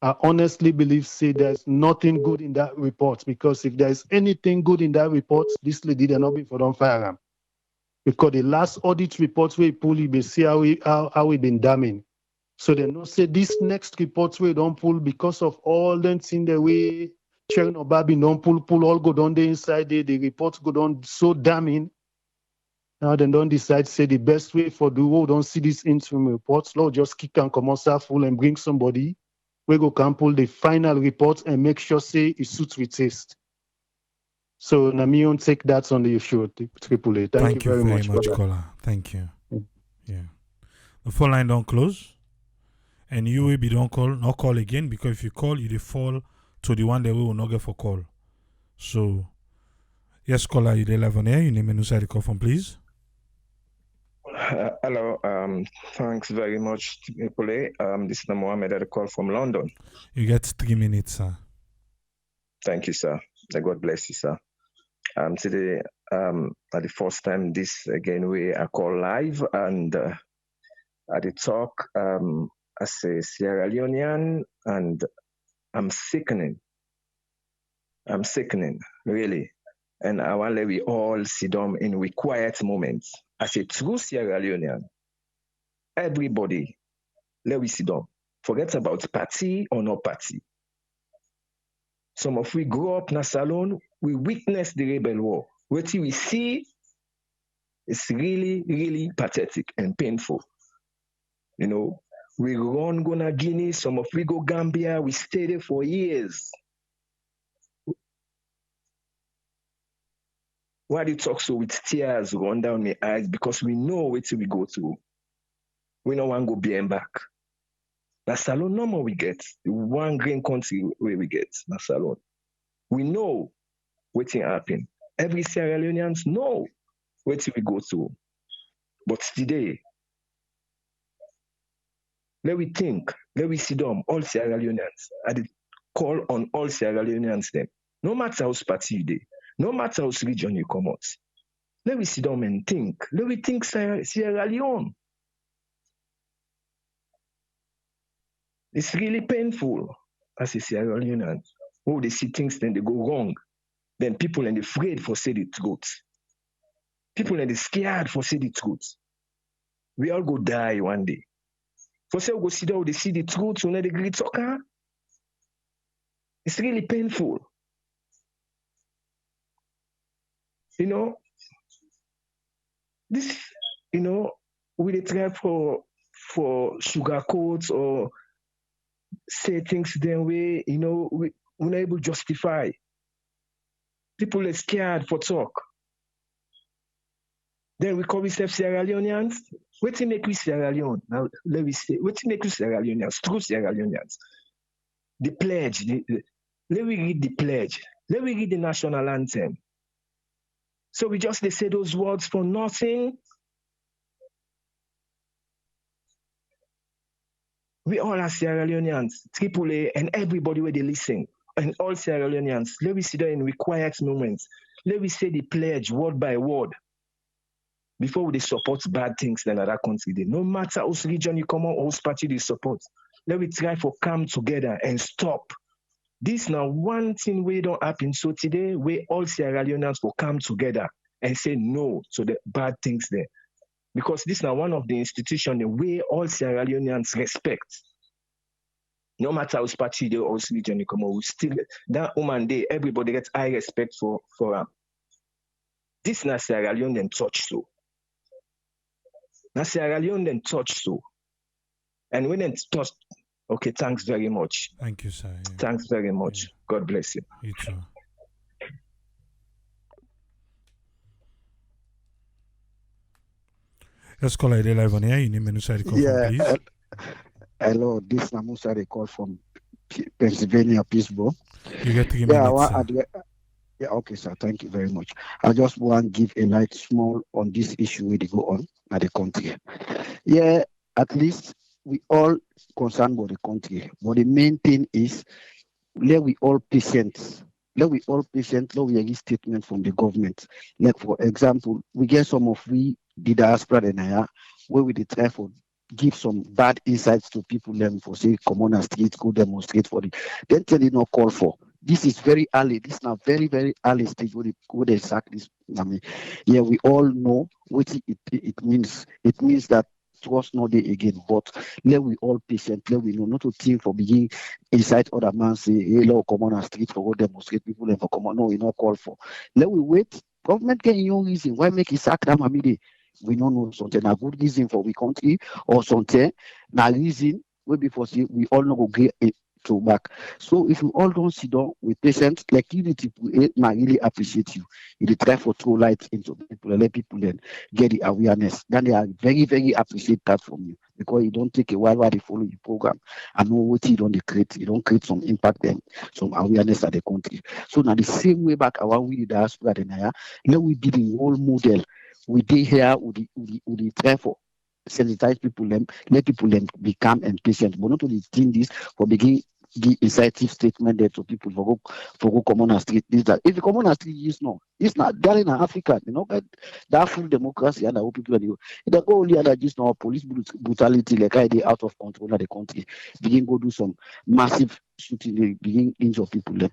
I honestly believe say there's nothing good in that report, because if there's anything good in that report, this lady they not be for don't fire him. Because the last audit report we pull, you see how we been damning. So they don't say this next report we don't pull because of all them things the way Chairman Obabi don't pull all go down there inside there, the reports go down so damning. Now they don't decide say the best way for the world don't see this interim reports, Lord just kick and come out full and bring somebody. We go can pull the final report and make sure say it suits with taste. So Namion take that on the issue, Triple A. Thank you very much, caller. Thank you. Yeah. The phone line don't close. And you will be don't call, not call again, because if you call, you fall to the one that we will not get for call. So, yes, caller, you dey live on air. You name and inside the call from, please. Hello. Thanks very much, Triple A. This is Mohammed at the call from London. You get 3 minutes, sir. Thank you, sir. God bless you, sir. Today, at the first time this again we are call live, and at the talk as a Sierra Leonean, and I'm sickening. Really. And I want to we all sit down in we quiet moments. As a true Sierra Leonean, everybody, let we sit down. Forget about party or no party. Some of we grow up in Salone, we witness the rebel war. What we see is really, really pathetic and painful. You know, we run go to Guinea, some of we go Gambia, we stay there for years. Why do you talk so with tears run down my eyes? Because we know what we go through. We don't want to go behind back. Na Salone no more we get. The one green country where we get, na Salone. We know what happen. Every Sierra Leoneans know what we go through. But today, let we think, let we sit down, all Sierra Leoneans. I did call on all Sierra Leoneans them. No matter how party you dey, no matter how region you come out. Let we sit down and think. Let we think Sierra Leone. It's really painful as a Sierra Leonean. Oh, they see things, then they go wrong. Then people and afraid for say the truth. People and they scared for say the truth. We all go die one day. For say we go sit down, they see the truth, we know the great talker. It's really painful. You know, this, you know, we dey try for sugarcoat or say things their way, you know, we're not able to justify. People are scared for talk. Then we call ourselves Sierra Leoneans. What make we Sierra Leone? Now let me say, what make we Sierra Leoneans? True Sierra Leoneans. The pledge. Let me read the pledge. Let me read the national anthem. So we just they say those words for nothing. We all are Sierra Leoneans, AAA, and everybody where they listen, and all Sierra Leoneans. Let me sit down in quiet moments. Let me say the pledge word by word before we support bad things in another country. No matter whose region you come on, whose party they support. Let me try for come together and stop. This now one thing we don't happen. So today, we all Sierra Leoneans will come together and say no to the bad things there. Because this is now one of the institutions the way all Sierra Leoneans respect. No matter which party they or region you come on, we still that woman day, everybody gets high respect for her. This na Sierra Leone then touch so. Na Sierra Leone then touch so. And when it touch, okay, thanks very much. Thank you, sir. Yeah. Thanks very much. Yeah. God bless you. You too. Let's call it live on here. You need me to call from, please. Hello, this is Namusa. They call from Pennsylvania, Pittsburgh. You get 3 minutes. Yeah, okay, sir. Thank you very much. I just want to give a light small on this issue where they go on at the country. Yeah, at least we all concerned about the country. But the main thing is let we all patient. Let we all patient. Let we get statement from the government. Like for example, we get some of the diaspora in here where we try for give some bad insights to people them for say come on the street, go demonstrate for it. Then tell you no call for. This is very early. This is now very, very early stage where they sack this. I mean, yeah, we all know what it means. It means that trust not there again. But let we all patient, let we know not to think for beginning inside other man say, hey, look, come on the street for go demonstrate people and for come on. No, we not call for. Let we wait. Government get no reason. Why make it sack them immediately? We don't know something a good reason for we country or something na reason we before see we all know go get it to back. So if you all don't sit down with patients like Unity, I really appreciate you. You try for throw light into people, let people then get the awareness. Then they are very, very appreciate that from you because you don't take a while they follow your program and know what you don't create. You don't create some impact and some awareness at the country. So now the same way back around we the diaspora then let we be the role model. We did here we try for sensitize people them, let people them become impatient, but not only think this for begin give incisive statement there to people for go come on the street. This that if you come on the street, it's not there in Africa, you know, that full democracy and the people they go only other just now police brutality like they out of control of the country. Begin go do some massive shooting, they begin injure people them.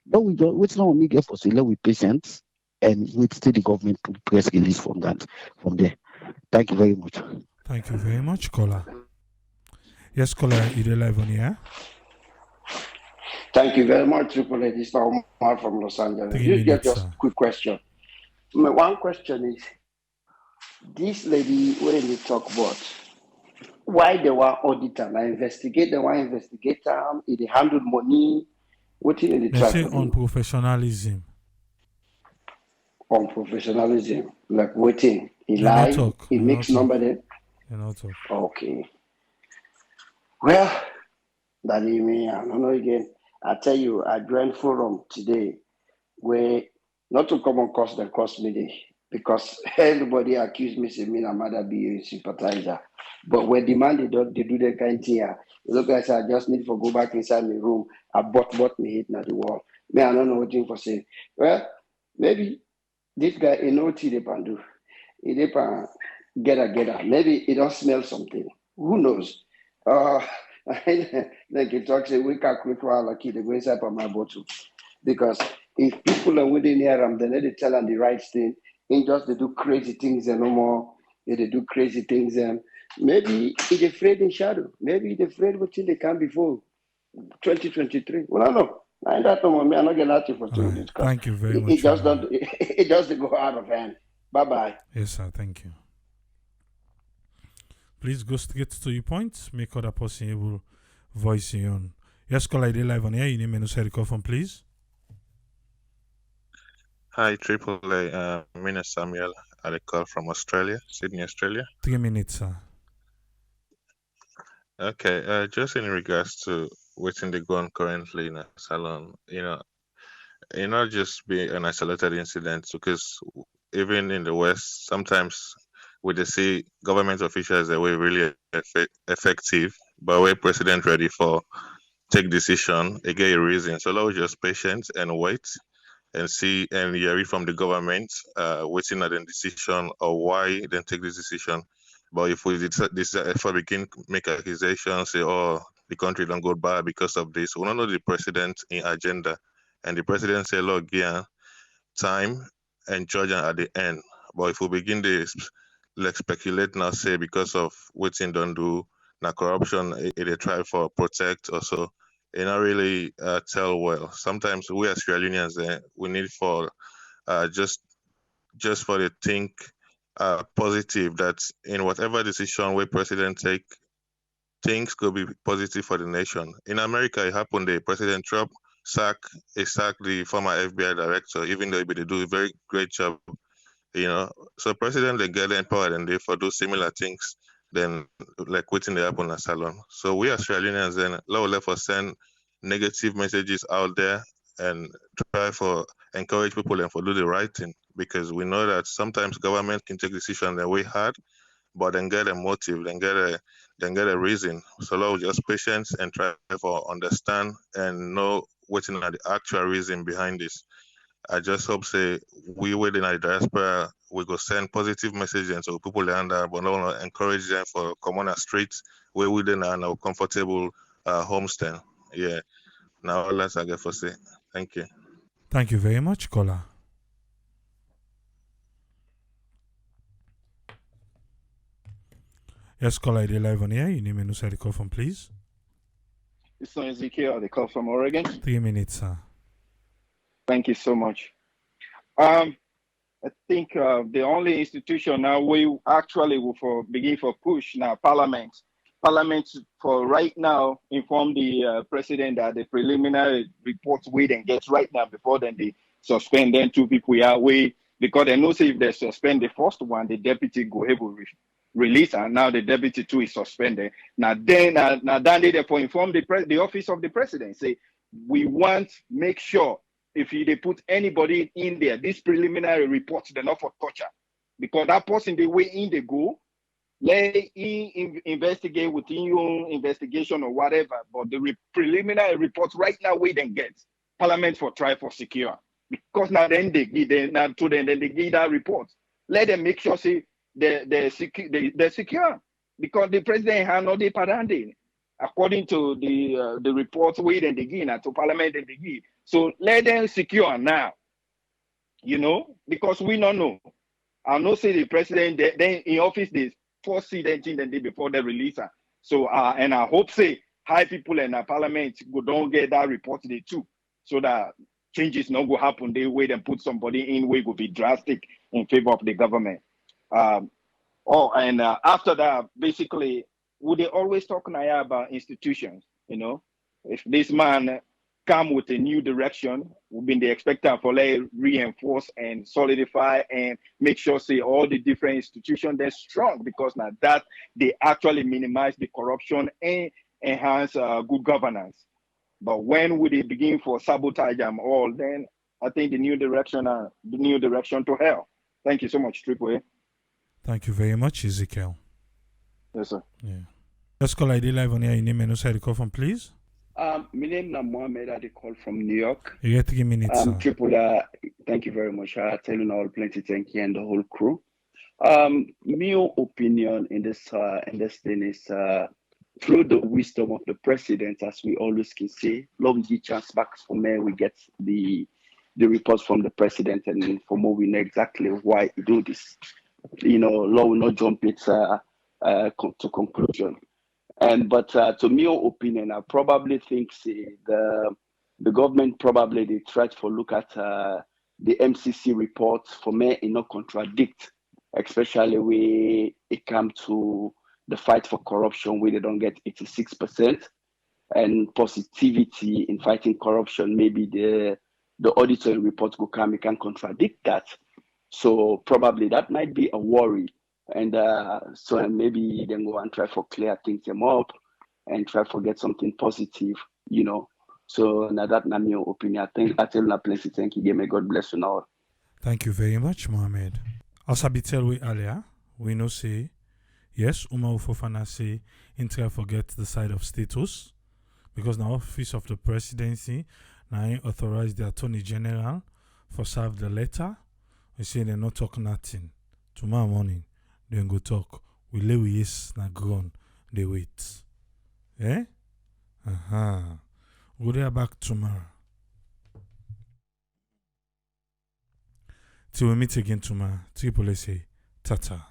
But we don't what's not me get for say let we patience and wait till the government to press release from there. Thank you very much. Thank you very much, caller. Yes, caller, you're live on here. Thank you very much, Triple A. This is Omar from Los Angeles. 3 Just, minutes, just sir. quick question. My one question is, this lady, when they talk about why they want auditor, now investigate, they want investigate if they handle money, what in the They try say to on do professionalism. on professionalism, like waiting, he They not lie, talk. he They not makes talk. number there. They not talk. Okay. Well, that me, I don't know again. I tell you, I joined forum today where not to come on cost the cost me because everybody accused me saying me and mother be a sympathizer. But when demand they do that kind of thing, look guys, I just need to go back inside my room. I bought me hitting at the wall. Me, I don't know what for say. Well, maybe this guy in OT they can do. He they can get a. Maybe he don't smell something. Who knows? Like he talks a week quick while like they go inside of my bottle. Because if people are within here, then they tell them the right thing. In just they do crazy things and no more. They do crazy things and maybe he's afraid in shadow. Maybe he's afraid what they can before 2023. Well, I don't know. I ain't that no more. Me, I'm not getting out for All right. this because Thank you very it much for just that. don't. It just go out of hand. Bye bye. Yes, sir. Thank you. Please go straight to your point. Make other person able voice your own. Yes, call ID live on here. You name and say the call from, please. Hi, Triple A. Mina Samuel. I call from Australia, Sydney, Australia. 3 minutes, sir. Okay, just in regards to waiting the gun currently in a salon, it not just be an isolated incident because even in the West, sometimes we they see government officials that were really effective, but we're president ready for take decision, again a reason. So let's just patient and wait and see and hear it from the government, waiting at the decision or why they take this decision. But if we if I begin make accusations, say, oh, the country don't go bad because of this, we don't know the president in agenda. And the president say, look, yeah, time and judgment at the end. But if we begin this, like speculate now, say because of what thing don't do, now corruption, they try for protect or so, it not really tell well. Sometimes we as Australians, we need for just for the think positive that in whatever decision we president take, things could be positive for the nation. In America, it happened. The President Trump sacked the former FBI director, even though they do a very great job. So president they get empowered and they for do similar things than like waiting to happen in a salon. So we Australians then let us send negative messages out there and try for encourage people and for do the right thing because we know that sometimes government can take decisions that we had, but then get a motive, then get a reason. So Lord, just patience and try for understand and know what's in the actual reason behind this. I just hope say we within the diaspora we go send positive messages so people under but not encourage them for come on the streets where we then are now comfortable homestead. Yeah. Now all that's I get for say. Thank you. Thank you very much, caller. Yes, caller ID live on here. You name and say the call from, please. It's on Ezekiel, the call from Oregon. 3 minutes, sir. Thank you so much. I think the only institution now we actually will begin for push now, Parliament. Parliament for right now inform the president that the preliminary reports we then get right now before then they suspend then 2 people are away because they know say if they suspend the first one, the deputy go able to release and now the deputy 2 is suspended. Now then they therefore inform the office of the president say we want make sure if they put anybody in there, this preliminary report, they're not for torture. Because that person, the way in they go, let investigate within your own investigation or whatever. But the preliminary report right now, we then get Parliament for try for secure. Because now then they give then they give that report. Let them make sure say they're secure. Because the president has no parande. According to the reports we then they give to Parliament and they give. So let them secure now, because we don't know. I know say the president then in office they foresee that thing then before they release her. So and I hope say high people in the parliament go don't get that report they too, so that changes not go happen. They wait and put somebody in way will be drastic in favor of the government. After that, basically, would they always talk now about institutions? You know, if this man come with a new direction, we've been the expectant for like reinforce and solidify and make sure say all the different institutions they're strong, because now that they actually minimize the corruption and enhance good governance. But when would they begin for sabotage them all? Then I think the new direction to hell. Thank you so much, Triple A. Thank you very much, Ezekiel. Yes, sir. Yeah. Let's call ID live on here. Your name and also the call from, please. My name is Mohammed. I call from New York. You get 3 minutes, sir. Triple A, thank you very much. I tell you all plenty thank you and the whole crew. My opinion in this thing is through the wisdom of the president, as we always can say, long the chance back from where we get the reports from the president, and from what we know exactly why he do this. You know, law will not jump it to conclusion. But to my opinion, I probably think the government probably they tried to look at the MCC report for me it not contradict, especially when it comes to the fight for corruption where they don't get 86% and positivity in fighting corruption. Maybe the auditor report will come, it can contradict that. So probably that might be a worry. And so maybe then go and try for clear things them up and try for get something positive, you know. So now that na my opinion. I tell you plenty thank you. May God bless you all. Thank you very much, Mohammed. As I be tell we earlier, we know say yes, Umar Fofana say in try forget the side of status, because the office of the presidency now authorized the attorney general for serve the letter. We say they not talk nothing. Tomorrow morning then go talk. We lay we yes na ground. They wait. Eh? We'll be back tomorrow. Till we meet again tomorrow. Triple say, tata.